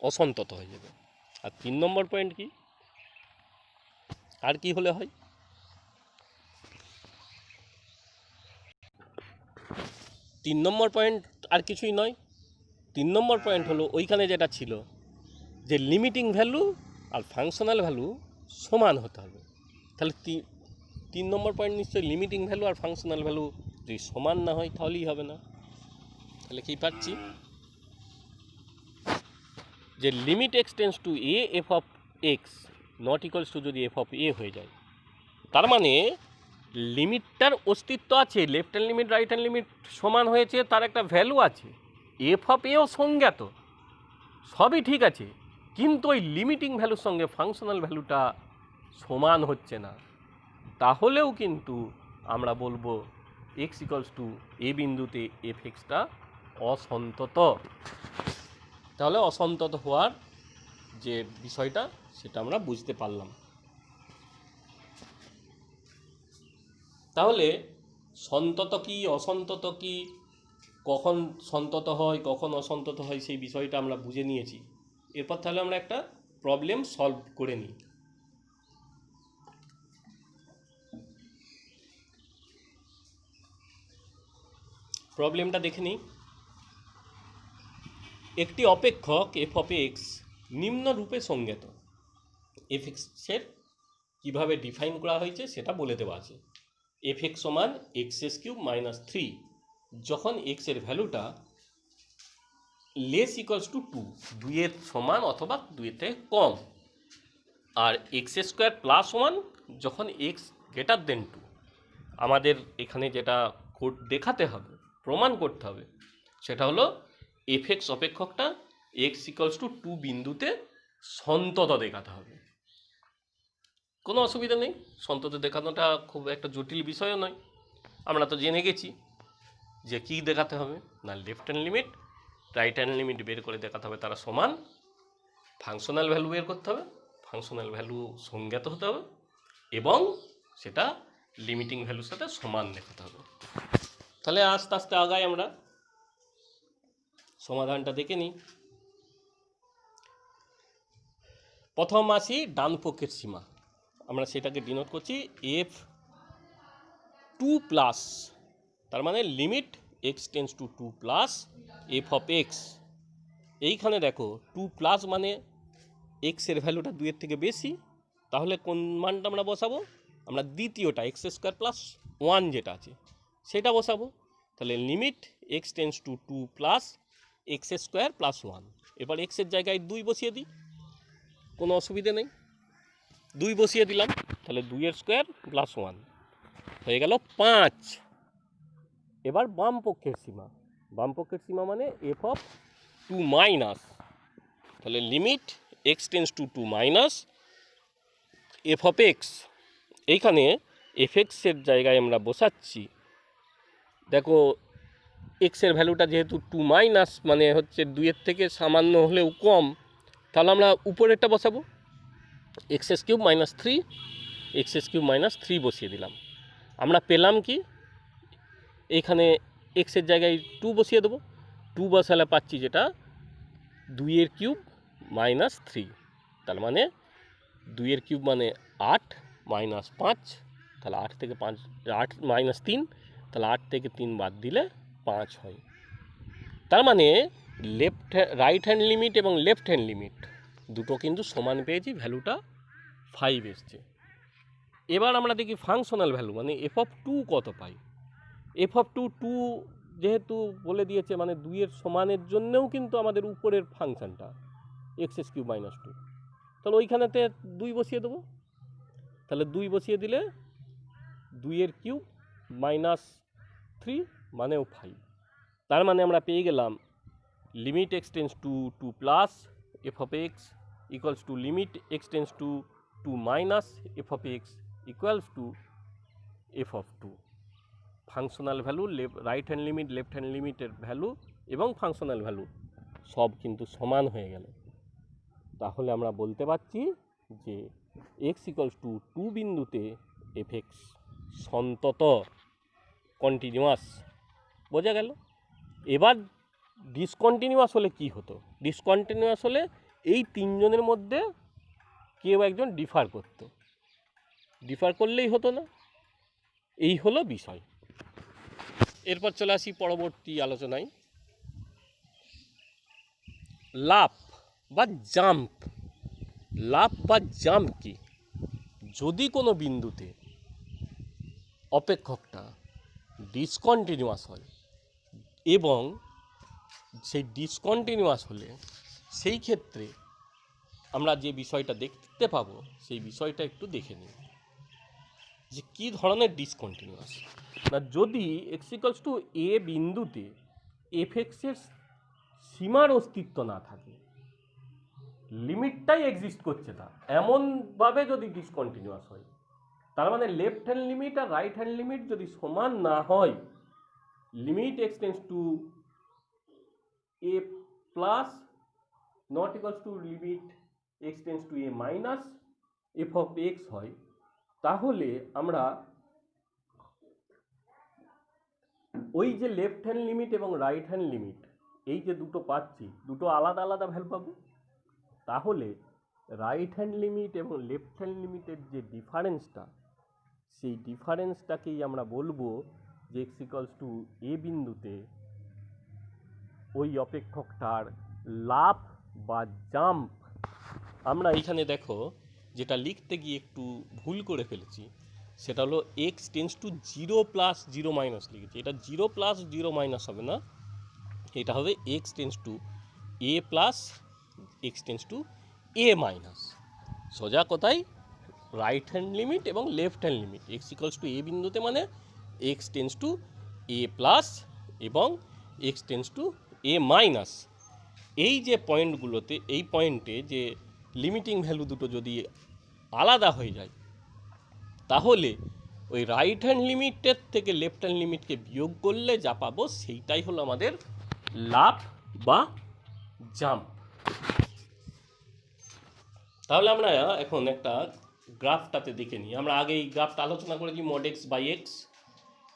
অসন্তত হয়ে যাবে। আর 3 নম্বর পয়েন্ট কি, আর কি হলে হয়, 3 নম্বর পয়েন্ট আর কিছুই নয়। 3 নম্বর পয়েন্ট হলো ওইখানে যেটা ছিল যে লিমিটিং ভ্যালু আর ফাংশনাল ভ্যালু সমান হতে হবে। তাহলে 3 নম্বর পয়েন্ট নিশ্চয়ই লিমিটিং ভ্যালু আর ফাংশনাল ভ্যালু যদি সমান না হয় তাহলেই হবে না। তাহলে কী পাচ্ছি যে limit x tends to a f of x not equals to যদি এফ অফ এ হয়ে যায়, তার মানে লিমিটটার অস্তিত্ব আছে, left hand limit right hand limit সমান হয়েছে, তার একটা ভ্যালু আছে, এফ অফ এও সংজ্ঞাত, সবই ঠিক আছে, কিন্তু ওই লিমিটিং ভ্যালুর সঙ্গে ফাংশনাল ভ্যালুটা সমান হচ্ছে না, তাহলেও কিন্তু আমরা বলবো এক্স ইকুয়ালস টু এ বিন্দুতে এফ এক্সটা অসন্তত। তাহলে অসন্তত হওয়ার যে বিষয়টা সেটা আমরা বুঝতে পারলাম। তাহলে সন্তত কি অসন্তত কি, কখন সন্তত হয় কখন অসন্তত হয় সেই বিষয়টা আমরা বুঝে নিয়েছি। এরপর তাহলে আমরা একটা প্রবলেম সলভ করে নিই। প্রবলেমটা দেখে নিই। একটি অপেক্ষক এফ অফ এক্স নিম্নরূপে সংজ্ঞাত। এফ এক্সের কীভাবে ডিফাইন করা হয়েছে সেটা বলে দেওয়া আছে। এফ এক্স সমান এক্স এস কিউব মাইনাস 3 যখন এক্সের ভ্যালুটা লেস ইকুয়ালস টু 2, 2-এর সমান অথবা 2-এর থেকে কম, আর এক্স স্কোয়ার প্লাস 1 যখন এক্স গ্রেটার দেন 2। আমাদের এখানে যেটা দেখাতে হবে, প্রমাণ করতে হবে, সেটা হলো এফ এক্স অপেক্ষকটা এক্স ইকুয়ালস টু 2 বিন্দুতে সন্তত দেখাতে হবে। কোনো অসুবিধা নেই, সন্তত দেখানোটা খুব একটা জটিল বিষয়ও নয়। আমরা তো জেনে গেছি যে কী দেখাতে হবে না, left hand limit right hand limit বের করে দেখাতে হবে তারা সমান, ফাংশনাল ভ্যালু বের করতে হবে, ফাংশনাল ভ্যালু সংজ্ঞাত হতে হবে, এবং সেটা লিমিটিং ভ্যালুর সাথে সমান দেখাতে হবে। তাহলে আস্তে আস্তে আগাই, আমরা সমাধানটা দেখে নিই। প্রথম আসি ডান পক্ষের সীমা, আমরা সেটাকে ডিনোট করছি এফ 2 প্লাস, তার মানে limit x tends two 2 plus f of x. এইখানে দেখো 2 প্লাস মানে এক্সের ভ্যালুটা 2-এর থেকে বেশি, তাহলে কোন মানটা আমরা বসাবো, আমরা দ্বিতীয়টা এক্স স্কোয়ার প্লাস 1 যেটা আছে সেটা বসাবো। তাহলে limit x tends two 2 plus x square plus 1। এবার এক্সের জায়গায় 2 বসিয়ে দিই, কোনো অসুবিধে নেই, 2 বসিয়ে দিলাম, তাহলে 2-এর স্কোয়ার প্লাস 1 হয়ে গেল 5। এবার বাম পক্ষের সীমা, বাম পক্ষের সীমা মানে এফ অফ 2 মাইনাস, তাহলে limit x tends two 2 minus f of x. এইখানে এফ এক্সের জায়গায় আমরা বসাচ্ছি, দেখো এক্সের ভ্যালুটা যেহেতু 2 মাইনাস মানে হচ্ছে 2-এর থেকে সামান্য হলেও কম, তাহলে আমরা উপরেরটা বসাবো x S cube minus 3, x S cube minus 3 বসিয়ে দিলাম। আমরা পেলাম কি, এইখানে এক্সের জায়গায় 2 বসিয়ে দেবো, 2 বসালে পাচ্ছি যেটা 2-এর কিউব মাইনাস 3, তার মানে 2-এর কিউব মানে 8 মাইনাস 5, তাহলে 8 থেকে 5 8 মাইনাস 3, তাহলে 8 থেকে 3 বাদ দিলে 5 হয়। তার মানে রাইট হ্যান্ড লিমিট এবং লেফট হ্যান্ড লিমিট দুটো কিন্তু সমান পেয়েছি, ভ্যালুটা 5 এসছে। এবার আমরা দেখি ফাংশনাল ভ্যালু মানে এফ অফ 2 কত পাই। এফ অফ 2 যেহেতু বলে দিয়েছে মানে 2-এর সমানের জন্যেও কিন্তু আমাদের উপরের ফাংশনটা এক্স এস কিউব মাইনাস 2, তাহলে ওইখানেতে 2 বসিয়ে দেবো, তাহলে 2 বসিয়ে দিলে 2-এর কিউব মাইনাস 3 মানেও 5। তার মানে আমরা পেয়ে গেলাম limit x tends two 2 plus f of x equals to limit x tends two 2 minus f of x equals to f of 2। Functional value right hand limit left hand লিমিটের value এবং functional value সব কিন্তু সমান হয়ে গেল। তাহলে আমরা বলতে পারছি যে এক্স ইকুয়ালস টু 2 বিন্দুতে এফ এক্স সন্তত কন্টিনিউয়াস। বোঝা গেল। এবার ডিসকন্টিনিউয়াস হলে কি হতো, ডিসকন্টিনিউয়াস হলে এই তিনজনের মধ্যে কেউ একজন ডিফার করতো, ডিফার করলেই হতো না। এই হলো বিষয়। এরপর চলে আসি পরবর্তী আলোচনায়। লাফ বা জাম্প। লাফ বা জাম্প কি, যদি কোনো বিন্দুতে অপেক্ষকটা ডিসকন্টিনিউয়াস হয় এবং সেই ডিসকন্টিনিউয়াস হলে সেই ক্ষেত্রে আমরা যে বিষয়টা দেখতে পাবো সেই বিষয়টা একটু দেখে নিই যে কী ধরনের ডিসকন্টিনিউয়াস। না, যদি এক্স ইকুয়ালস টু এ বিন্দুতে এফ এক্সের সীমার অস্তিত্ব না থাকে, লিমিটটাই এক্সিস্ট করছে না, এমনভাবে যদি ডিসকন্টিনিউয়াস হয়, তার মানে লেফট হ্যান্ড লিমিট আর রাইট হ্যান্ড লিমিট যদি সমান না হয়, limit x tends to a plus not equals to limit x tends to a minus f of x হয়, তাহলে আমরা ওই যে লেফট হ্যান্ড লিমিট এবং রাইট হ্যান্ড লিমিট এই যে দুটো পাচ্ছি, দুটো আলাদা আলাদা ভ্যালু পাবো। তাহলে রাইট হ্যান্ড লিমিট এবং লেফট হ্যান্ড লিমিটের যে ডিফারেন্সটা, সেই ডিফারেন্সটাকেই আমরা বলবো যে এক্স ইকুয়ালস টু এ বিন্দুতে ওই অপেক্ষকটার লাফ বা জাম্প। আমরা এইখানে দেখো যেটা লিখতে গিয়ে একটু ভুল করে ফেলেছি, সেটা হলো x tends to 0 plus 0 minus লিখেছি। এটা 0 প্লাস 0 মাইনাস হবে না, এটা হবে x tends to a plus x tends to a minus. সোজা কথায় রাইট হ্যান্ড লিমিট এবং left hand limit x equals to a বিন্দুতে মানে x tends to a plus এবং x tends to a minus. এই যে পয়েন্টগুলোতে, এই পয়েন্টে যে লিমিটিং ভ্যালু দুটো যদি আলাদা হয়ে যায়, তাহলে ওই রাইট হ্যান্ড লিমিটের থেকে লেফট হ্যান্ড লিমিটকে বিয়োগ করলে যা পাবো সেইটাই হলো আমাদের লাফ বা জাম্প। তাহলে আমরা এখন একটা গ্রাফটাতে দেখে নিই। আমরা আগে এই গ্রাফটা আলোচনা করেছি মড এক্স বাই এক্স,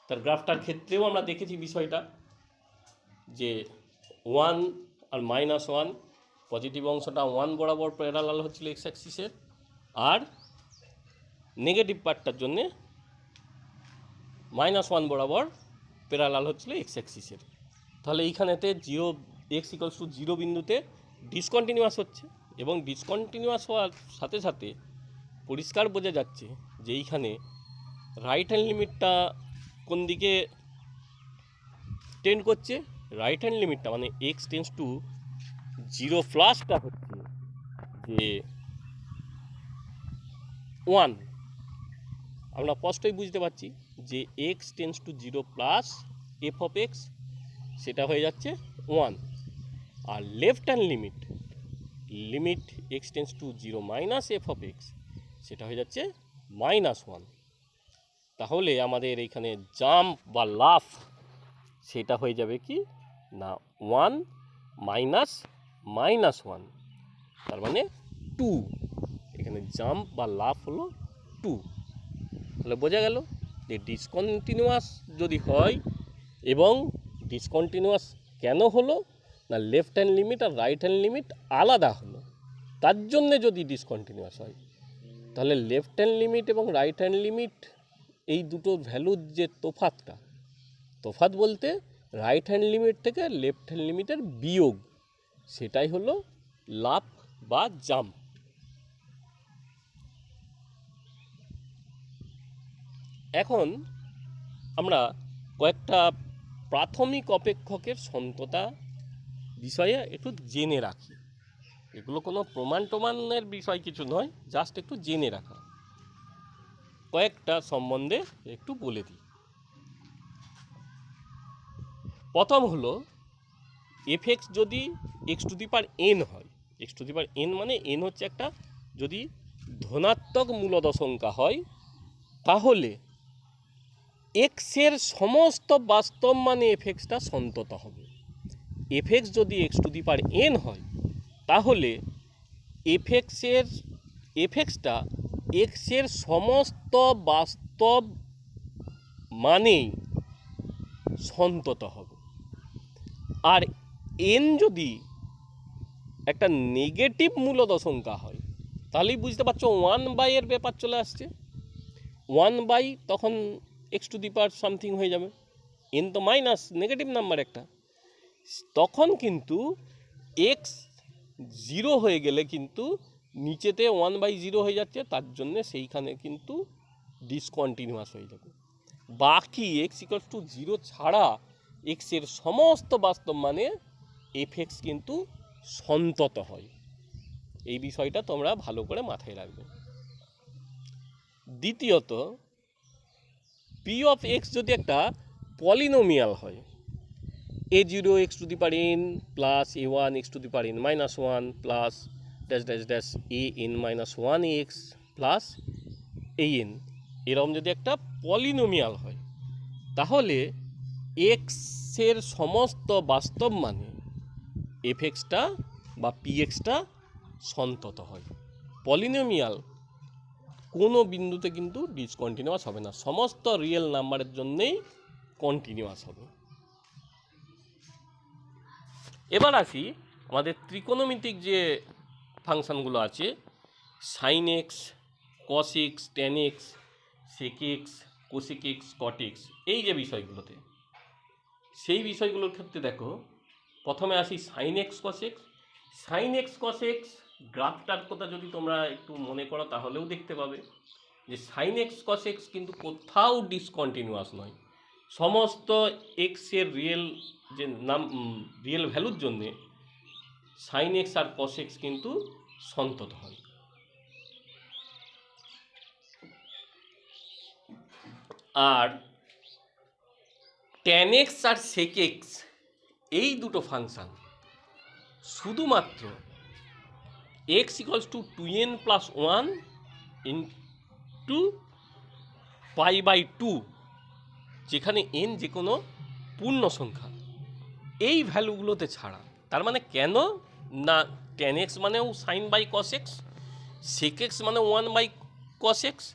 তার গ্রাফটার ক্ষেত্রেও আমরা দেখেছি বিষয়টা যে 1 আর -1, পজিটিভ অংশটা 1 বরাবর প্যারালাল হচ্ছিল এক্স অ্যাক্সিসের, আর নেগেটিভ পার্টটার জন্যে -1 বরাবর প্যারালাল হচ্ছিল এক্স অ্যাক্সিসের। তাহলে এইখানেতে 0 এক্স ইকুয়ালস টু 0 বিন্দুতে ডিসকন্টিনিউয়াস হচ্ছে, এবং ডিসকন্টিনিউয়াস হওয়ার সাথে সাথে পরিষ্কার বোঝা যাচ্ছে যে এইখানে রাইট হ্যান্ড লিমিটটা কোন দিকে টেন্ড করছে। রাইট হ্যান্ড লিমিটটা মানে এক্স টেন্স টু 0 প্লাসটা হচ্ছে যে 1। আমরা স্পষ্টই বুঝতে পারছি যে x tends to 0 plus f of x সেটা হয়ে যাচ্ছে 1, আর left hand limit limit x tends to 0 minus f of x সেটা হয়ে যাচ্ছে -1। তাহলে আমাদের এইখানে জাম্প বা লাফ সেটা হয়ে যাবে কি না 1 মাইনাস -1, তার মানে 2। এখানে জাম্প বা লাফ হলো 2। তাহলে বোঝা গেল যে ডিসকন্টিনিউয়াস যদি হয়, এবং ডিসকন্টিনিউয়াস কেন হলো না লেফট হ্যান্ড লিমিট আর রাইট হ্যান্ড লিমিট আলাদা হলো, তার জন্যে যদি ডিসকন্টিনিউয়াস হয়, তাহলে লেফট হ্যান্ড লিমিট এবং রাইট হ্যান্ড লিমিট এই দুটো ভ্যালুর যে তোফাত বলতে রাইট হ্যান্ড লিমিট থেকে লেফট হ্যান্ড লিমিটের বিয়োগ, সেটাই হলো লাফ বা জাম্প। এখন আমরা কয়েকটা প্রাথমিক অপেক্ষকের সন্ততা বিষয়ে একটু জেনে রাখি। এগুলো কোনো প্রমাণের বিষয় কিছু নয়, জাস্ট একটু জেনে রাখা। কয়েকটা সম্বন্ধে একটু বলে দিই। প্রথম হলো এফ এক্স যদি x to the power n হয়, x to the power n মানে এন হচ্ছে একটা যদি ধনাত্মক মূলদ সংখ্যা হয়, তাহলে এক্সের সমস্ত বাস্তব মানে এফ এক্সটা সন্তত হবে। এফ এক্স যদি x to the power n হয়, তাহলে এফ এক্সটা এক্সের সমস্ত বাস্তব মানেই সন্তত হবে। আর এন যদি একটা নেগেটিভ মূলদ সংখ্যা হয়, তাহলেই বুঝতে পারছো 1/, এর ব্যাপার চলে আসছে। 1/, তখন x to the power something হয়ে যাবে, এন তো মাইনাস নেগেটিভ নাম্বার একটা, তখন কিন্তু এক্স 0 হয়ে গেলে কিন্তু নিচেতে 1/0 হয়ে যাচ্ছে, তার জন্যে সেইখানে কিন্তু ডিসকন্টিনিউয়াস হয়ে যাবে। বাকি এক্স ইকুয়ালস টু 0 ছাড়া এক্সের সমস্ত বাস্তব মানে এফ এক্স কিন্তু সন্তত হয়। এই বিষয়টা তোমরা ভালো করে মাথায় রাখবে। দ্বিতীয়ত, পি অফ এক্স যদি একটা পলিনোমিয়াল হয়, a0 x two the power n plus a1 x two the power n -1 plus dash dash dash A N minus one x plus এই এন এরকম যদি একটা পলিনোমিয়াল হয়, তাহলে এক্সের সমস্ত বাস্তব মানে এফ এক্সটা বা পি এক্সটা সন্তত হয়। পলিনোমিয়াল কোনো বিন্দুতে কিন্তু ডিসকন্টিনিউয়াস হবে না, সমস্ত রিয়েল নাম্বারের জন্যেই কন্টিনিউয়াস হবে। এবার আসি আমাদের ত্রিকোণমিতিক যে ফাংশানগুলো আছে, sine x, cos x, tan x, sec x, cosec x, cot x, এই যে বিষয়গুলোতে, সেই বিষয়গুলোর ক্ষেত্রে দেখো, প্রথমে আসি sine x cos x. Sine x cos x গ্রাফটার কথা যদি তোমরা একটু মনে করো তাহলেও দেখতে পাবে যে সাইন এক্স কস এক্স কিন্তু কোথাও ডিসকন্টিনিউয়াস নয়। সমস্ত এক্সের রিয়েল যে রিয়েল ভ্যালুর জন্যে সাইন এক্স আর কস এক্স কিন্তু সন্তত হয়। আর ট্যান এক্স আর সেক এক্স এই দুটো ফাংশান শুধুমাত্র x equals two 2n+1 into π/2, যেখানে n যে কোনো পূর্ণ সংখ্যা, এই ভ্যালুগুলোতে ছাড়া। তার মানে কেন না, ট্যান এক্স মানেও sine by cos x, sec x মানে 1/cos এক্স,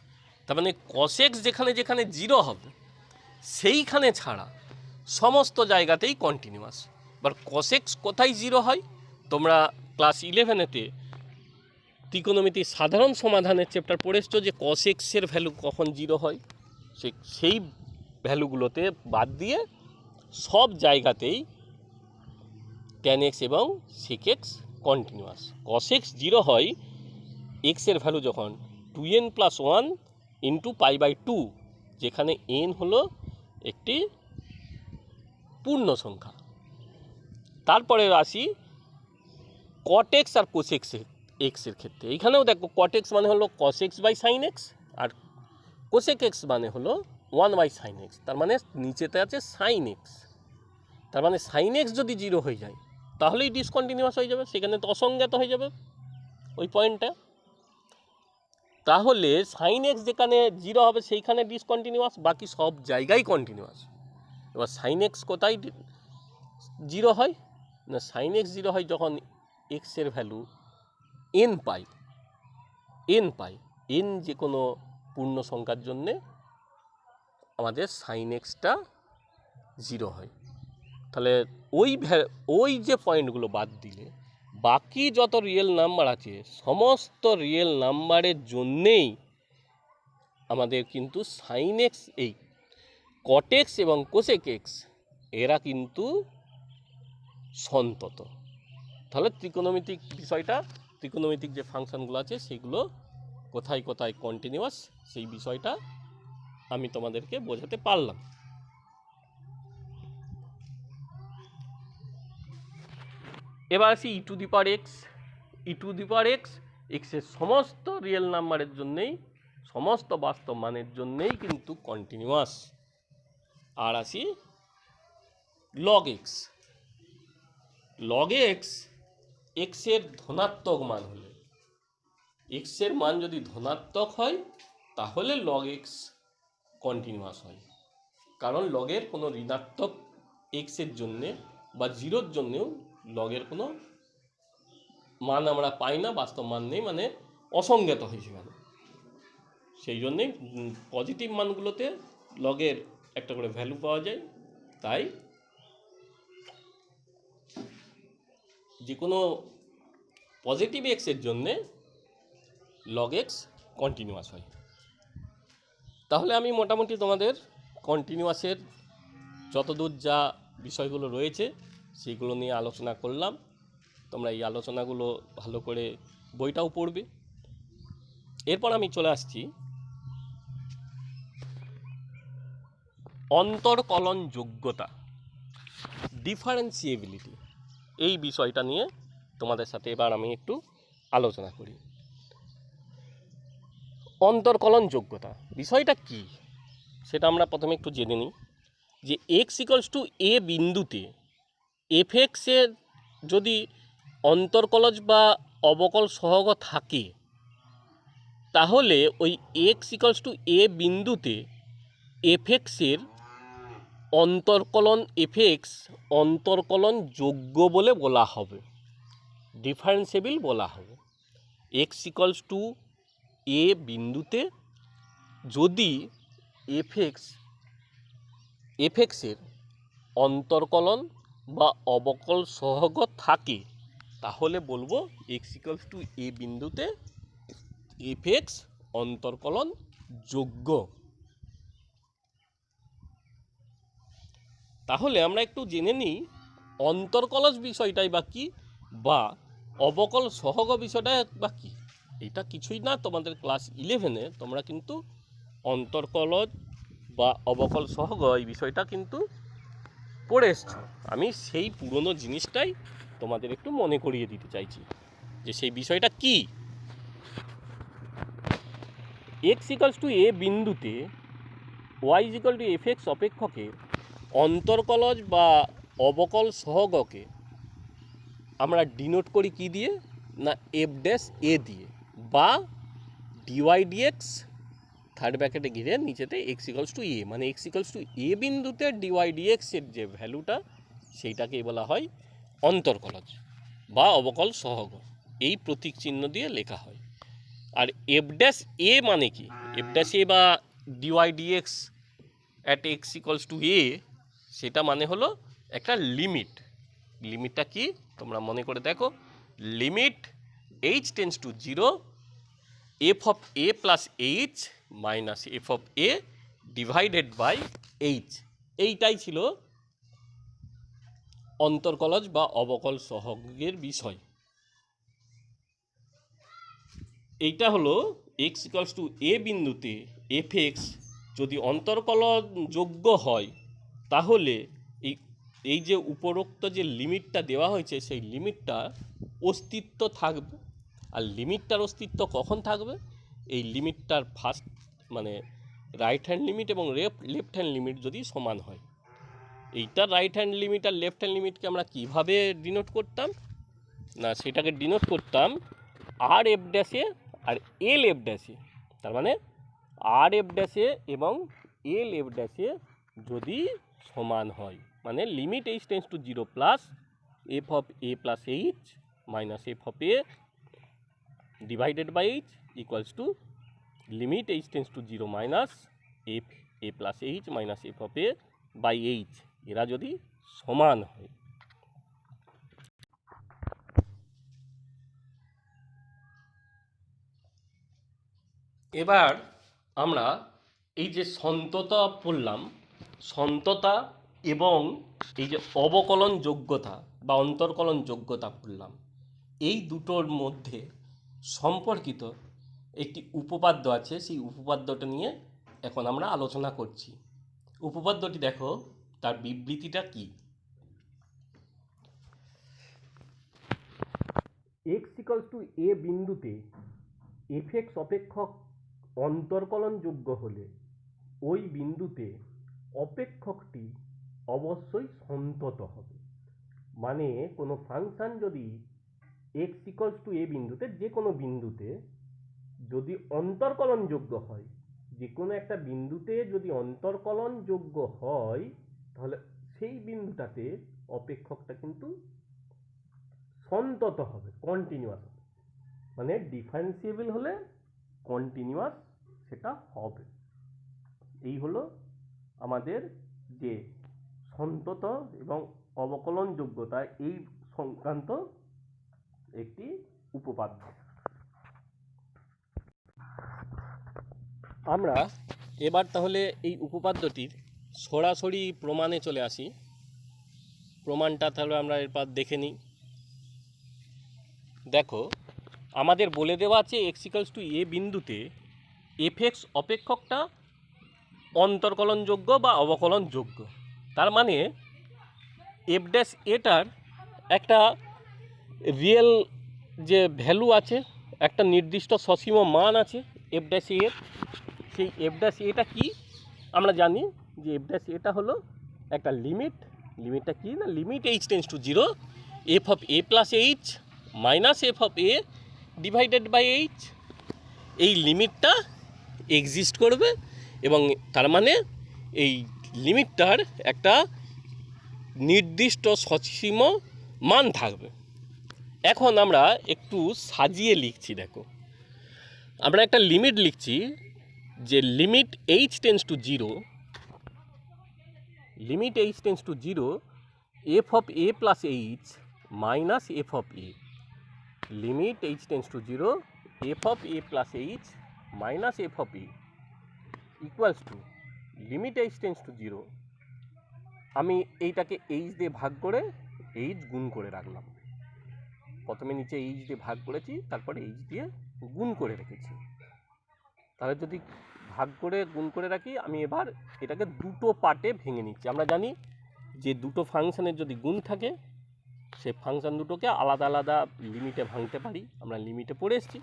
তার মানে কস এক্স যেখানে যেখানে 0 হবে সেইখানে ছাড়া সমস্ত জায়গাতেই কন্টিনিউয়াস। এবার কস এক্স কোথায় 0 হয়, তোমরা ক্লাস 11-এতে ত্রিকোণমিতির সাধারণ সমাধানের চ্যাপ্টার পড়ে এসছো যে কস এক্সের ভ্যালু কখন 0 হয়। সেই ভ্যালুগুলোতে বাদ দিয়ে সব জায়গাতেই ট্যান এক্স এবং সেক এক্স কন্টিনিউয়াস। কস এক্স 0 হয় এক্সের ভ্যালু যখন 2n+1 ইন্টু π/2, যেখানে n হলো একটি পূর্ণ সংখ্যা। তারপরে আসি কট এক্স আর কোস এক্সের ক্ষেত্রে। এইখানেও দেখো কট এক্স মানে হলো cos x by sine x, আর কোসেক এক্স মানে হলো 1/sin এক্স। তার মানে নিচেতে আছে সাইন এক্স। তার মানে সাইন এক্স যদি 0 হয়ে যায় তাহলেই ডিসকন্টিনিউয়াস হয়ে যাবে, সেখানে তো অসংজ্ঞাত হয়ে যাবে ওই পয়েন্টটা। তাহলে সাইন এক্স যেখানে 0 হবে সেইখানে ডিসকন্টিনিউয়াস, বাকি সব জায়গায় কন্টিনিউয়াস। এবার সাইন এক্স কোথায় 0 হয় না, সাইন এক্স 0 হয় যখন এক্সের ভ্যালু n পাই, n যে কোনো পূর্ণ সংখ্যার জন্যে আমাদের সাইন এক্সটা 0 হয়। তাহলে ওই যে পয়েন্টগুলো বাদ দিলে বাকি যত রিয়েল নাম্বার আছে সমস্ত রিয়েল নাম্বারের জন্যেই আমাদের কিন্তু সাইন এক্স, এই কট এক্স এবং কোসেক এক্স এরা কিন্তু সন্তত। তাহলে ত্রিকোণমিতিক বিষয়টা, ত্রিকোণমিতিক যে ফাংশনগুলো আছে সেগুলো কোথায় কোথায় কন্টিনিউয়াস, সেই বিষয়টা আমি তোমাদেরকে বোঝাতে পারলাম। এবার আসি e to the power x. E to the power x এক্সের সমস্ত রিয়েল নাম্বারের জন্যেই, সমস্ত বাস্তব মানের জন্যেই কিন্তু কন্টিনিউয়াস। আর আসি লগ এক্স। লগ এক্স এক্সের ধনাত্মক মান হলে, এক্সের মান যদি ধনাত্মক হয় তাহলে লগ এক্স কন্টিনিউয়াস হয়। কারণ লগের কোনো ঋণাত্মক এক্সের জন্যে বা 0-র জন্যেও লগের কোনো মান আমরা পাই না, বাস্তব মান নেই, মানে অসংজ্ঞাত হয়েছে কেন। সেই জন্যেই পজিটিভ মানগুলোতে লগের একটা করে ভ্যালু পাওয়া যায়। তাই যে কোনো পজিটিভ এক্সের জন্যে লগ এক্স কন্টিনিউয়াস হয়। তাহলে আমি মোটামুটি তোমাদের কন্টিনিউয়াসের যতদূর যা বিষয়গুলো রয়েছে সেগুলো নিয়ে আলোচনা করলাম। তোমরা এই আলোচনাগুলো ভালো করে বইটাও পড়বে। এরপর আমি চলে আসছি অন্তর্কলন যোগ্যতা, ডিফারেন্সিয়েবিলিটি, এই বিষয়টা নিয়ে তোমাদের সাথে এবার আমি একটু আলোচনা করি। অন্তর্কলন যোগ্যতা বিষয়টা কি সেটা আমরা প্রথমে একটু জেনে নিই। যে এক্স ইকুয়ালস টু এ বিন্দুতে এফ এক্সের যদি অন্তর্কলজ বা অবকল সহগ থাকে তাহলে ওই এক্স ইকুয়ালস টু এ বিন্দুতে এফএক্সের অন্তর্কলন এফএক্স অন্তর্কলন যোগ্য বলে বলা হবে, ডিফারেন্সিয়েবল বলা হবে। এক্স ইকুয়ালস টু এ বিন্দুতে যদি এফএক্সের অন্তর্কলন বা অবকল সহগ থাকে তাহলে বলবো এক্স ইকুয়ালস টু এ বিন্দুতে এফএক্স অন্তর্কলন যোগ্য। তাহলে আমরা একটু জেনে নিই অন্তর্কলজ বিষয়টাই বা কী, বা অবকল সহগ বিষয়টা বা কী। এটা কিছুই না, তোমাদের ক্লাস 11-এ তোমরা কিন্তু অন্তর্কলজ বা অবকল সহগ এই বিষয়টা কিন্তু পড়ে এসছো। আমি সেই পুরনো জিনিসটাই তোমাদের একটু মনে করিয়ে দিতে চাইছি যে সেই বিষয়টা কি। এক্স ইকুয়ালস টু এ বিন্দুতে y equal to f x অপেক্ষকের অন্তর্কলজ বা অবকল সহগকে আমরা ডিনোট করি কি দিয়ে না এফ ড্যাশ এ দিয়ে, বা ডিওয়াই ডিএক্স থার্ড ব্র্যাকেটে ঘিরে নিচেতে এক্স ইকুয়ালস টু এ, মানে এক্স ইকুয়ালস টু এ বিন্দুতে ডিওয়াই ডিএক্সের যে ভ্যালুটা সেইটাকেই বলা হয় অন্তর্কলজ বা অবকল সহগ। এই প্রতীক চিহ্ন দিয়ে লেখা হয়। আর এফ ড্যাশ এ মানে কি, এফ ড্যাশ এ বা dy dx at x equals to a, সেটা মানে হলো একটা লিমিট। লিমিটটা কি তোমরা মনে করে দেখো, limit h tends to 0 f of a plus h minus f of a divided by h. এইটাই ছিল অন্তর্কলজ বা অবকল সহগের বিষয়। এইটা হলো এক্স ইকুয়ালস টু এ বিন্দুতে এফ এক্স যদি অন্তর্কলন যোগ্য হয় তাহলে এই যে উপরোক্ত যে লিমিটটা দেওয়া হয়েছে সেই লিমিটটা অস্তিত্ব থাকবে। আর লিমিটটার অস্তিত্ব কখন থাকবে, এই লিমিটটার ফার্স্ট মানে রাইট হ্যান্ড লিমিট এবং লেফট হ্যান্ড লিমিট যদি সমান হয়। এইটা রাইট হ্যান্ড লিমিট আর লেফট হ্যান্ড লিমিটকে আমরা কীভাবে ডিনোট করতাম না, সেটাকে ডিনোট করতাম আর এফ ড্যাশে আর এল এফ ড্যাশে। তার মানে আর এফ ড্যাশে এবং এল এফ ড্যাশে যদি সমান হয়, মানে limit h tends to 0 plus f of a plus h minus f of a divided by h equals to limit h tends to 0 minus f a plus h minus f of a by h, এরা যদি সমান হয়। এবার আমরা এই যে সন্ততা পড়লাম, সন্ততা এবং এই যে অবকলন যোগ্যতা বা অন্তর্কলন যোগ্যতা পড়লাম, এই দুটোর মধ্যে সম্পর্কিত একটি উপপাদ্য আছে। সেই উপপাদ্যটা নিয়ে এখন আমরা আলোচনা করছি। উপপাদ্যটি দেখো, তার বিবৃতিটা কি। এক্স ইকুয়ালস টু এ বিন্দুতে এফ এক্স অপেক্ষক অন্তর্কলনযোগ্য হলে ওই বিন্দুতে অপেক্ষকটি অবশ্যই সন্তত হবে। মানে কোনো ফাংশান যদি এক্স ইকুয়ালস টু এ বিন্দুতে, যে কোনো বিন্দুতে যদি অন্তর্কলনযোগ্য হয়, যে কোনো একটা বিন্দুতে যদি অন্তর্কলনযোগ্য হয় তাহলে সেই বিন্দুটাতে অপেক্ষকটা কিন্তু সন্তত হবে, কন্টিনিউয়াস হবে। মানে ডিফারেন্সিয়েবল হলে কন্টিনিউয়াস সেটা হবে। এই হলো আমাদের যে সন্তত এবং অবকলন যোগ্যতা এই সংক্রান্ত একটি উপপাদ্য। আমরা এবার তাহলে এই উপপাদ্যটির সরাসরি প্রমাণে চলে আসি। প্রমাণটা তাহলে আমরা এরপর দেখে নিই। দেখো, আমাদের বলে দেওয়া আছে এক্স ইকুয়ালস টু এ বিন্দুতে এফ এক্স অপেক্ষকটা অন্তর্কলনযোগ্য বা অবকলনযোগ্য। তার মানে এফ ড্যাশ এটার একটা রিয়েল যে ভ্যালু আছে, একটা নির্দিষ্ট সসীম মান আছে এফ ড্যাশ এর। সেই এফ ড্যাশ এটা কি আমরা জানি যে এফ ড্যাশ এটা হলো একটা লিমিট। লিমিটটা কি না, limit h tends to 0 f of a plus h minus f of a divided by h, এই লিমিটটা এক্সিস্ট করবে এবং তার মানে এই লিমিটটার একটা নির্দিষ্ট সসীম মান থাকবে। এখন আমরা একটু সাজিয়ে লিখছি, দেখো আমরা একটা লিমিট লিখছি যে limit h tends to zero, limit h tends to zero f of a plus h minus f of A, limit h tends to zero f of a plus h minus f of A equals to limit h tends to zero, আমি এইটাকে H দিয়ে ভাগ করে H গুণ করে রাখলাম, প্রথমে নিচে এইচ দিয়ে ভাগ করেছি, তারপরে এইচ দিয়ে গুণ করে রেখেছি। তাহলে যদি ভাগ করে গুণ করে রাখি, আমি এবার এটাকে দুটো পার্টে ভেঙে নিচ্ছি। আমরা জানি যে দুটো ফাংশানের যদি গুণ থাকে সে ফাংশান দুটোকে আলাদা আলাদা লিমিটে ভাঙতে পারি, আমরা লিমিটে পড়ে এসেছি।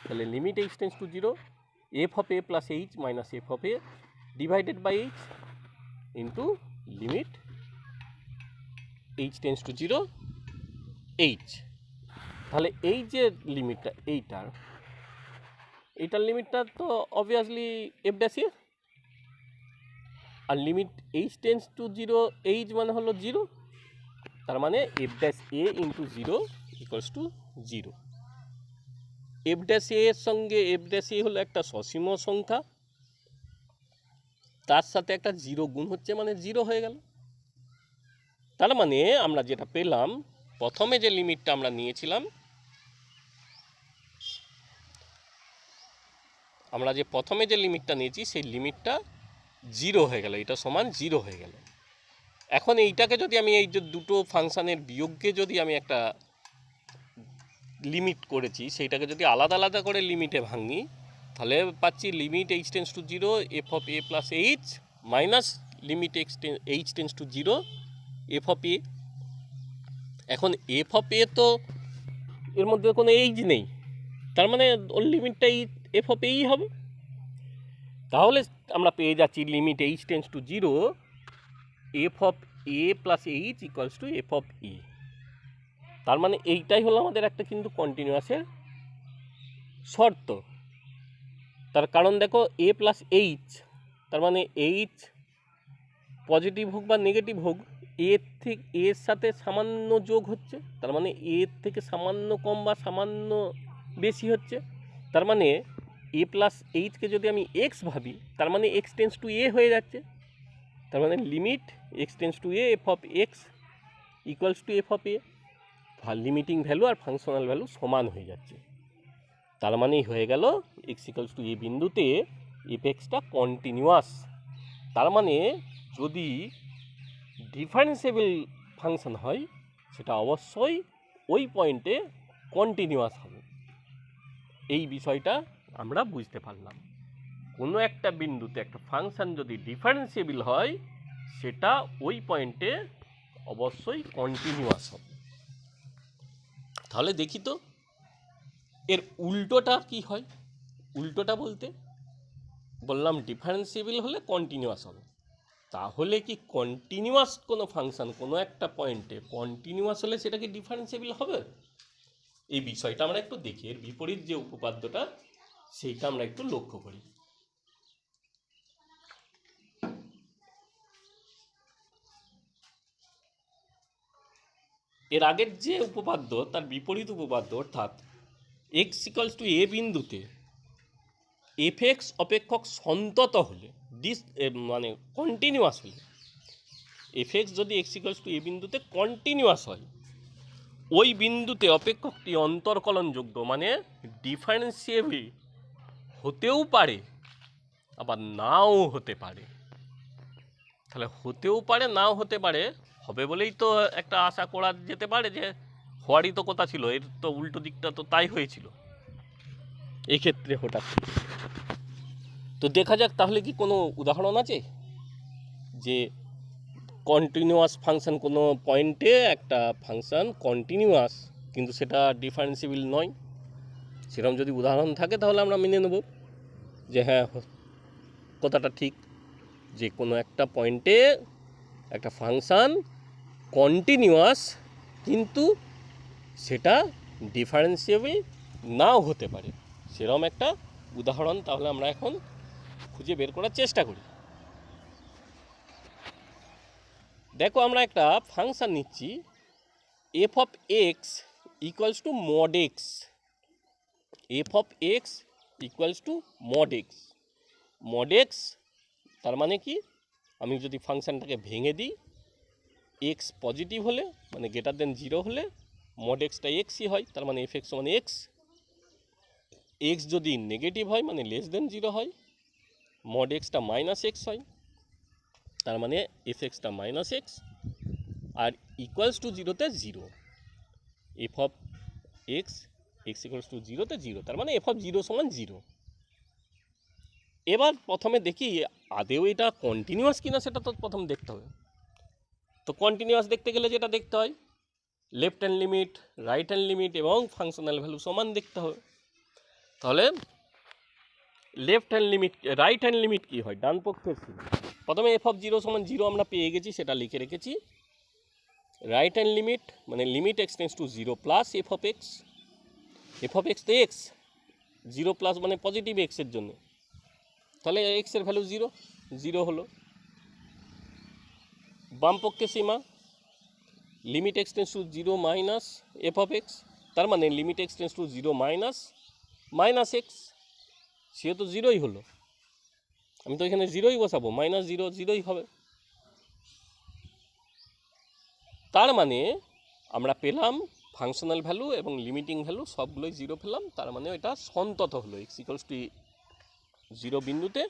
তাহলে limit h tends to zero f of a plus h minus f of a divided by h into limit h tends to zero h. তাহলে এই যে লিমিটটা এইটার লিমিটটা তো অবভিয়াসলি এফ ড্যাশ এ, আর limit h tends to zero h মানে হলো জিরো, তার মানে f dash a into zero equals to zero. F dash a এর সঙ্গে এফ ড্যাশ এ হলো একটা সসীম সংখ্যা, তার সাথে একটা জিরো গুণ হচ্ছে মানে জিরো হয়ে গেল। তার মানে আমরা যেটা পেলাম, প্রথমে যে লিমিটটা আমরা নিয়েছিলাম, আমরা যে প্রথমে যে লিমিটটা নিয়েছি সেই লিমিটটা জিরো হয়ে গেল, এটা সমান জিরো হয়ে গেল। এখন এইটাকে যদি আমি এই যে দুটো ফাংশানের বিয়োগকে যদি আমি একটা লিমিট করেছি সেইটাকে যদি আলাদা আলাদা করে লিমিটে ভাঙি, তাহলে পাচ্ছি limit h tends to zero f of a plus h minus limit h tends to zero f of a. এখন এফ অফ এ তো এর মধ্যে কোনো এইচ নেই, তার মানে ওর লিমিটটা এফ অফ এই হবে। তাহলে আমরা পেয়ে যাচ্ছি limit h tends to zero f of a plus h equals to f of a. তার মানে এইটাই হলো আমাদের একটা কিন্তু কন্টিনিউয়াসের শর্ত। তার কারণ দেখো এ প্লাস এইচ, তার মানে এইচ পজিটিভ হোক বা নেগেটিভ হোক, এর থেকে এর সাথে সামান্য যোগ হচ্ছে, তার মানে এর থেকে সামান্য কম বা সামান্য বেশি হচ্ছে। তার মানে এ প্লাস এইচকে যদি আমি এক্স ভাবি, তার মানে এক্স টেন্স টু এ হয়ে যাচ্ছে, তার মানে limit x tends to a f of x equals to f of a, limiting value আর ফাংশনাল ভ্যালু সমান হয়ে যাচ্ছে। তার মানেই হয়ে গেল এক্স ইকুয়ালস টু এ বিন্দুতে এফ এক্সটা কন্টিনিউয়াস। তার মানে যদি ডিফারেন্সিয়েবল ফাংশন হয় সেটা অবশ্যই ওই পয়েন্টে কন্টিনিউয়াস হবে। এই বিষয়টা আমরা বুঝতে পারলাম। কোনো একটা বিন্দুতে একটা ফাংশন যদি ডিফারেন্সিয়েবল হয় সেটা ওই পয়েন্টে অবশ্যই কন্টিনিউয়াস হবে। তাহলে দেখি তো এর উল্টোটা কি হয়। উল্টোটা বলতে বললাম ডিফারেন্সিয়েবল হলে কন্টিনিউয়াস হবে, তাহলে কি কন্টিনিউয়াস কোনো ফাংশন কোনো একটা পয়েন্টে কন্টিনিউয়াস হলে সেটা কি ডিফারেন্সিয়েবল হবে? এই বিষয়টা আমরা একটু দেখি, এর বিপরীত যে উপপাদ্যটা সেইটা আমরা একটু লক্ষ্য করি। এর আগের যে উপপাদ্য তার বিপরীত উপপাদ্য, অর্থাৎ এক্স ইকুয়ালস টু এ বিন্দুতে এফ এক্স অপেক্ষক সন্তত হলে মানে কন্টিনিউয়াস হলে, এফ এক্স যদি এক্স ইকুয়ালস টু এ বিন্দুতে কন্টিনিউয়াস হয়, ওই বিন্দুতে অপেক্ষকটি অন্তর্কলনযোগ্য মানে ডিফারেন্সিয়েবল হতেও পারে আবার নাও হতে পারে। তাহলে হতেও পারে নাও হতে পারে, হবে বলেই তো একটা আশা করা যেতে পারে যে হওয়ারই তো কথা ছিল, এর তো উল্টো দিকটা তো তাই হয়েছিল এই ক্ষেত্রে হঠাৎ। তো দেখা যাক তাহলে কি কোনো উদাহরণ আছে যে কন্টিনিউয়াস ফাংশন, কোনো পয়েন্টে একটা ফাংশন কন্টিনিউয়াস কিন্তু সেটা ডিফারেন্সিয়েবল নয়। সেরকম যদি উদাহরণ থাকে তাহলে আমরা মেনে নেব যে হ্যাঁ কথাটা ঠিক, যে কোনো একটা পয়েন্টে একটা ফাংশন কন্টিনিউয়াস কিন্তু সেটা ডিফারেন্সিয়েবল নাও হতে পারে। সেরকম একটা উদাহরণ তাহলে আমরা এখন খুঁজে বের করার চেষ্টা করি। দেখো আমরা একটা ফাংশন নিচ্ছি F of x equals two mod x. F of x equals two mod x. Mod x তার মানে কি, আমি যদি ফাংশনটাকে ভেঙে দিই, এক্স পজিটিভ হলে মানে গ্রেটার দেন 0 হলে মড এক্সটা এক্সই হয়, তার মানে এফ এক্স মানে এক্স। এক্স যদি নেগেটিভ হয় মানে লেস দেন 0 হয়, মড এক্সটা মাইনাস এক্স হয়, তার মানে এফ এক্সটা মাইনাস এক্স। আর ইকুয়ালস টু 0তে 0, f of x x equals to 0তে 0, তার মানে এফ অফ 0 সমান 0। এবার প্রথমে দেখি আদেও এটা কন্টিনিউয়াস কিনা, সেটা তো প্রথম দেখতে হবে। তো কন্টিনিউয়াস দেখতে গেলে যেটা দেখতে হয়, left hand limit, right hand limit এবং ফাংশনাল ভ্যালু সমান দেখতে হবে। তাহলে left hand limit, right hand limit কী হয়, ডান পক্ষের সীমা। প্রথমে এফ অফ 0 সমান 0 আমরা পেয়ে গেছি, সেটা লিখে রেখেছি। রাইট হ্যান্ড লিমিট মানে limit x tends to 0 plus f of x. F of x তো এক্স, 0 প্লাস মানে পজিটিভ এক্সের জন্য, তাহলে এক্সের ভ্যালু 0 হলো। বাম পক্ষের সীমা limit x tends to 0 minus f of x, তার মানে limit x tends to 0 minus x, সে তো 0ই হলো। আমি তো এখানে 0ই বসাবো, মাইনাস 0 হবে। তার মানে আমরা পেলাম ফাংশনাল ভ্যালু এবং লিমিটিং ভ্যালু সবগুলোই 0 পেলাম, তার মানে এটা সন্তত হলো। এক্স ইকুয়ালস টু 0 বিন্দুতে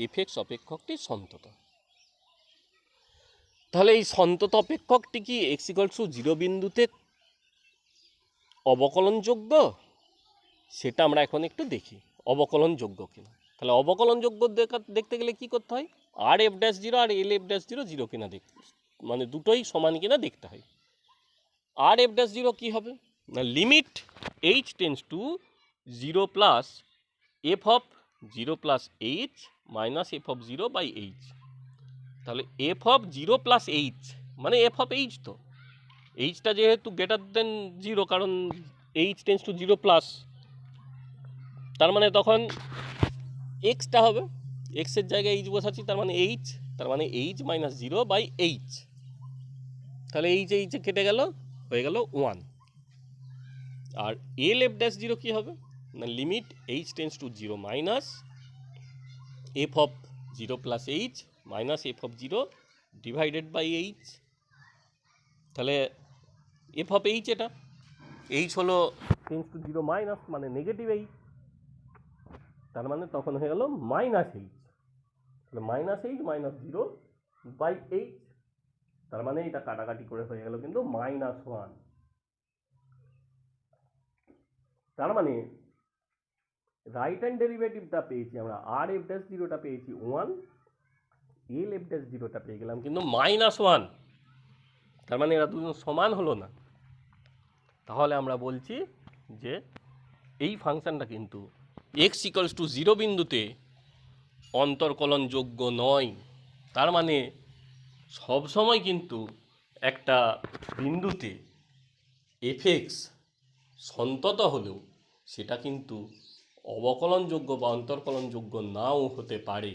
এফ এক্স অপেক্ষকটি সন্তত। তাহলে এই সন্তত অপেক্ষকটি কি এক্স ইকুয়ালস টু 0 বিন্দুতে অবকলনযোগ্য, সেটা আমরা এখন একটু দেখি অবকলনযোগ্য কিনা। তাহলে অবকলনযোগ্য দেখতে গেলে কি করতে হয়, আর এফ ড্যাশ 0 আর এল এফ ড্যাশ 0 কিনা দেখতে, মানে দুটোই সমান কিনা দেখতে হয়। আর এফ ড্যাশ 0 কী হবে না, limit h tends to 0 plus f of 0 plus h minus f of 0 by h. তাহলে এফ অফ 0 প্লাস এইচ মানে এফ অফ এইচ, তো এইচটা যেহেতু গ্রেটার দেন 0, কারণ এইচ টেন্স টু 0 প্লাস, তার মানে তখন এক্সটা হবে, এক্সের জায়গায় এইচ বসাচ্ছি, তার মানে এইচ, তার মানে এইচ মাইনাস 0 বাই এইচ। তাহলে এইচে কেটে গেল, হয়ে গেল 1। আর এল এফ ড্যাশ 0 কী হবে না, limit h tends to 0 minus f of 0 plus h minus f of 0 divided by h. তাহলে এফ অফ এইচ, এটা এইচ হলো টেন্স টু 0 মাইনাস মানে নেগেটিভ এইচ, তার মানে তখন হয়ে গেল মাইনাস এইচ। তাহলে minus h minus 0 by h, তার মানে এটা কাটাকাটি করে হয়ে গেল কিন্তু -1। তার মানে রাইট হ্যান্ড ডেরিভেটিভটা পেয়েছি আমরা, আর এফ ড্যাশ 0টা পেয়েছি 1, এল এফ ড্যাশ 0টা পেয়ে গেলাম কিন্তু -1। তার মানে এরা দুজন সমান হলো না। তাহলে আমরা বলছি যে এই ফাংশনটা কিন্তু এক্স ইকুয়ালস টু 0 বিন্দুতে অন্তর্কলনযোগ্য নয়। তার মানে সবসময় কিন্তু একটা বিন্দুতে এফ এক্স সন্তত হলেও সেটা কিন্তু অবকলনযোগ্য বা অন্তর্কলনযোগ্য নাও হতে পারে।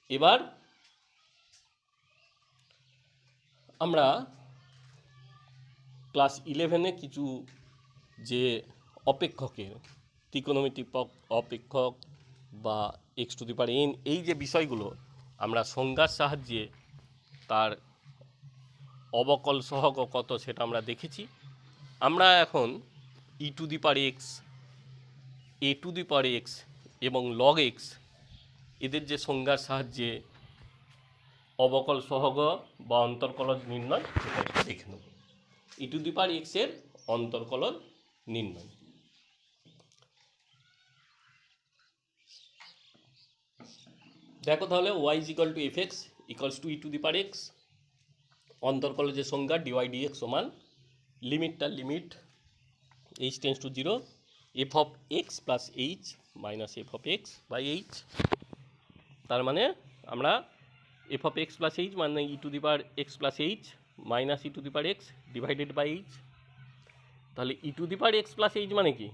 এবার আমরা ক্লাস 11-এ কিছু যে অপেক্ষকের ত্রিকোণমিতিক অপেক্ষক বা x to the power n, এই যে বিষয়গুলো আমরা সংজ্ঞার সাহায্যে তার অবকল সহগ কত সেটা আমরা দেখেছি। আমরা এখন e to the power x, a to the power x এবং লগ এক্স, এদের যে সংজ্ঞার সাহায্যে অবকল সহগ বা অন্তর্কলন নির্ণয় সেটা একটু দেখে নেব। ই টু দি পাওয়ার এক্সের অন্তর্কলন নির্ণয়। দেখো তাহলে y is equal to f x equals to e to the power x, অন্তর্কলের যে সংজ্ঞা ডিওয়াই ডি এক্স সমান লিমিটটা limit h tends to 0 f of x plus h minus f of x by h. তার মানে আমরা f of x plus h মানে e to the power x plus h minus e to the power x divided by h. তাহলে e to the power x plus h মানে কি?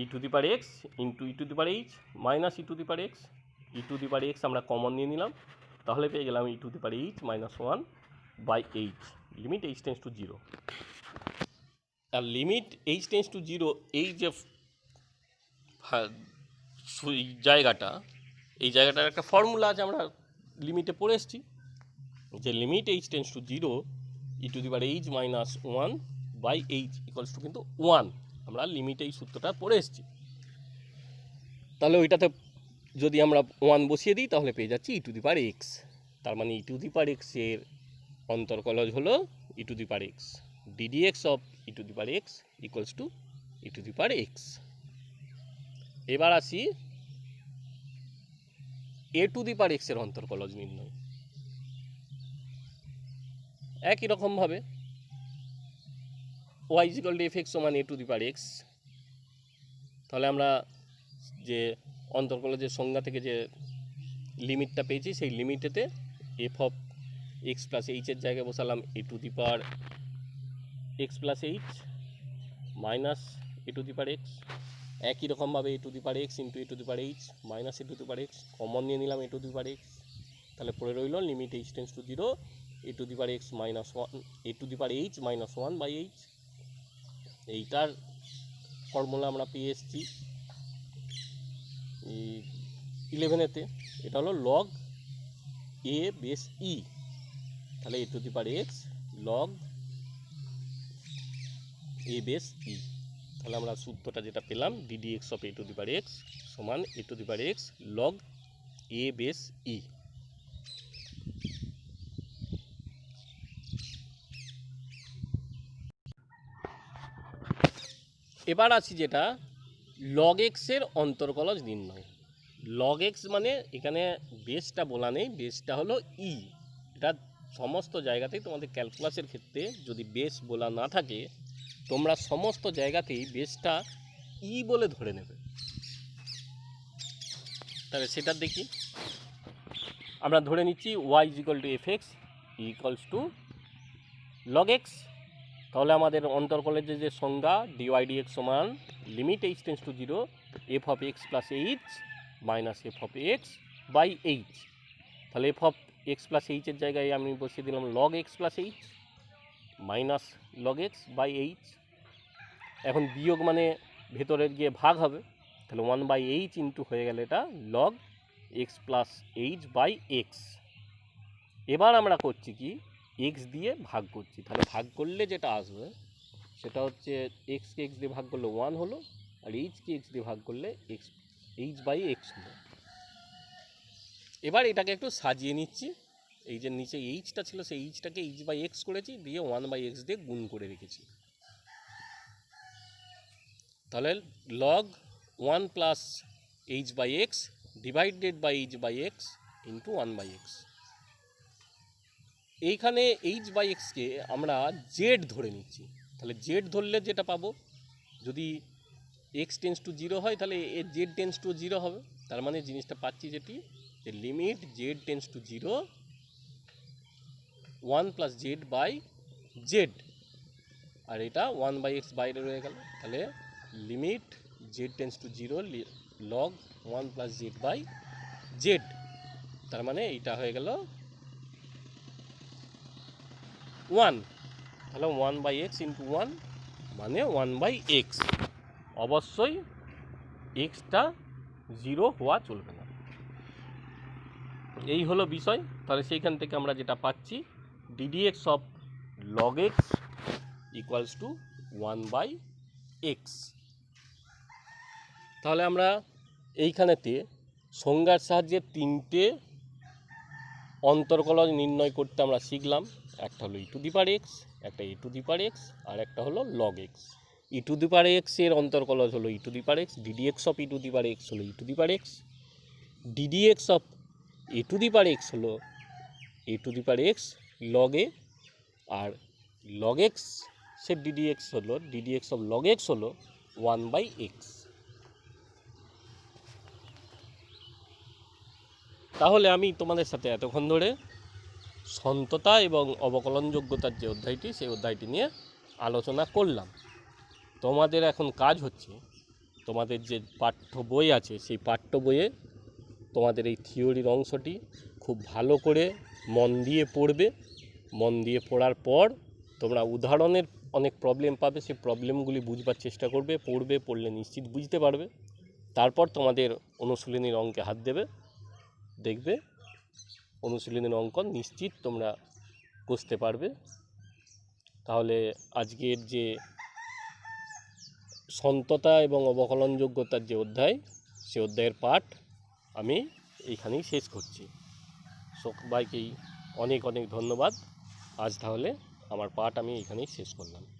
E to the power x into e to the power h minus e to the power x. E to the power x আমরা common নিয়ে নিলাম, তাহলে পেয়ে গেলাম e to the power h minus one by h, limit h tends to zero. আর limit h tends to zero, এই যে জায়গাটা, এই জায়গাটার একটা ফর্মুলা আছে, আমরা লিমিটে পড়ে এসেছি যে limit h tends to zero e to the power h minus one by h equals to কিন্তু ওয়ান। আমরা লিমিটে এই সূত্রটা পড়ে এসেছি। তাহলে ওইটাতে যদি আমরা ওয়ান বসিয়ে দিই তাহলে পেয়ে যাচ্ছি ই টু দি পাওয়ার এক্স। তার মানে ই টু দি পাওয়ার এক্সের অন্তর্কলজ হলো e to the power x. D d x of e to the power x equals to e to the power x. এবার আসি এ টু দি পাওয়ার এক্সের অন্তর্কলজ নির্ণয়। একই রকমভাবে y is equal to f x সমান a to the power x. তাহলে আমরা যে অন্তর্কলজের সংজ্ঞা থেকে যে লিমিটটা পেয়েছি, সেই লিমিটেতে এফ অফ এক্স প্লাস এইচের জায়গায় বসালাম a to the power x plus h minus a to the power x. একই রকমভাবে a to the power x into a to the power h minus a to the power x, common নিয়ে নিলাম এ to the power x. তাহলে পড়ে রইল limit h tends to zero a to the power x minus one a to the power h minus one by h. এইটার formula আমরা পেয়ে এসেছি 11-এতে, এটা হলো লগ এ বেস ই। তাহলে a to the power x log a base e. তাহলে আমরা সূত্রটা যেটা পেলাম d d x of a to the power x সমান a to the power x log a base e. এবার আসি যেটা লগ এক্সের অন্তর্কলজ নির্ণয়। লগ এক্স মানে এখানে বেসটা বলা নেই, বেসটা হলো ই। এটা সমস্ত জায়গাতেই তোমাদের ক্যালকুলাসের ক্ষেত্রে যদি বেস বলা না থাকে, তোমরা সমস্ত জায়গাতেই বেসটা ই বলে ধরে নেবে। তাহলে সেটা দেখি, আমরা ধরে নিচ্ছি y is equal to f x equals to log x. তাহলে আমাদের অন্তর্কলজের যে সংজ্ঞা ডিওয়াই ডিএক্স সমান limit h tends to zero f of x plus h minus f of x by h. তাহলে এফ অফ এক্স প্লাস এইচের জায়গায় আমি বসিয়ে দিলাম log x plus h minus log x by h. এখন বিয়োগ মানে ভেতরের গিয়ে ভাগ হবে, তাহলে ওয়ান বাই এইচ ইন্টু হয়ে গেলে এটা log x plus h by x. এবার আমরা করছি কি, এক্স দিয়ে ভাগ করছি। তাহলে ভাগ করলে যেটা আসবে সেটা হচ্ছে এক্সকে এক্স দিয়ে ভাগ করলে ওয়ান হলো, আর এইচকে এক্স দিয়ে ভাগ করলে এক্স এইচ বাই এক্স হলো। এবার এটাকে একটু সাজিয়ে নিচ্ছি। এই যে নিচে এইচটা ছিল সেই এইচটাকে এইচ বাই এক্স করেছি, দিয়ে ওয়ান বাই এক্স দিয়ে গুণ করে রেখেছি। তাহলে log one plus h by x divided by h by x into one by x. এইখানে এইচ বাই এক্সকে আমরা জেড ধরে নিচ্ছি। তাহলে জেড ধরলে যেটা পাবো, যদি এক্স টেন্স টু জিরো হয় তাহলে এ জেড টেন্স টু জিরো হবে। তার মানে জিনিসটা পাচ্ছি যেটি যে limit z tends to zero one plus z by z, আর এটা ওয়ান বাই এক্স বাইরে রয়ে গেল। তাহলে limit z tends to zero log one plus z by z. তার মানে এইটা হয়ে গেল ওয়ান। তাহলে one by x into one মানে ওয়ান বাই এক্স। অবশ্যই এক্সটা জিরো হওয়া চলবে না, এই হলো বিষয়। তাহলে সেইখান থেকে আমরা যেটা পাচ্ছি d dx of log x equals to one by x. তাহলে আমরা এইখানেতে সংজ্ঞার সাহায্যে তিনটে অন্তর্কলজ নির্ণয় করতে আমরা শিখলাম। একটা হলো e to the power x, একটা এ টু দি পাওয়ার এক্স, আর একটা হলো log x. E to the power এক্সের অন্তর্কলজ হলো e to the power x, d d x of e to the power x হলো e to the power x, d d x of a to the power x হলো a to the power x log a, আর log x সে d d x হলো d d x of log x হলো one by x. তাহলে আমি তোমাদের সাথে এতক্ষণ ধরে সন্ততা এবং অবকলনযোগ্যতার যে অধ্যায়টি, সেই অধ্যায়টি নিয়ে আলোচনা করলাম। তোমাদের এখন কাজ হচ্ছে, তোমাদের যে পাঠ্য বই আছে সেই পাঠ্য বইয়ে তোমাদের এই থিওরির অংশটি খুব ভালো করে মন দিয়ে পড়বে। মন দিয়ে পড়ার পর তোমরা উদাহরণের অনেক প্রবলেম পাবে, সেই প্রবলেমগুলি বুঝবার চেষ্টা করবে, পড়লে নিশ্চিত বুঝতে পারবে। তারপর তোমাদের অনুশীলনীর অঙ্কে হাত দেবে, দেখবে অনুশীলনীর অঙ্ক নিশ্চিত তোমরা কষতে পারবে। তাহলে আজকের যে সন্ততা এবং অবকলনযোগ্যতার যে অধ্যায়, সে অধ্যায়ের পাঠ আমি এইখানেই শেষ করছি। সবাইকেই অনেক অনেক ধন্যবাদ। আজ তাহলে আমার পাঠ আমি এইখানেই শেষ করলাম।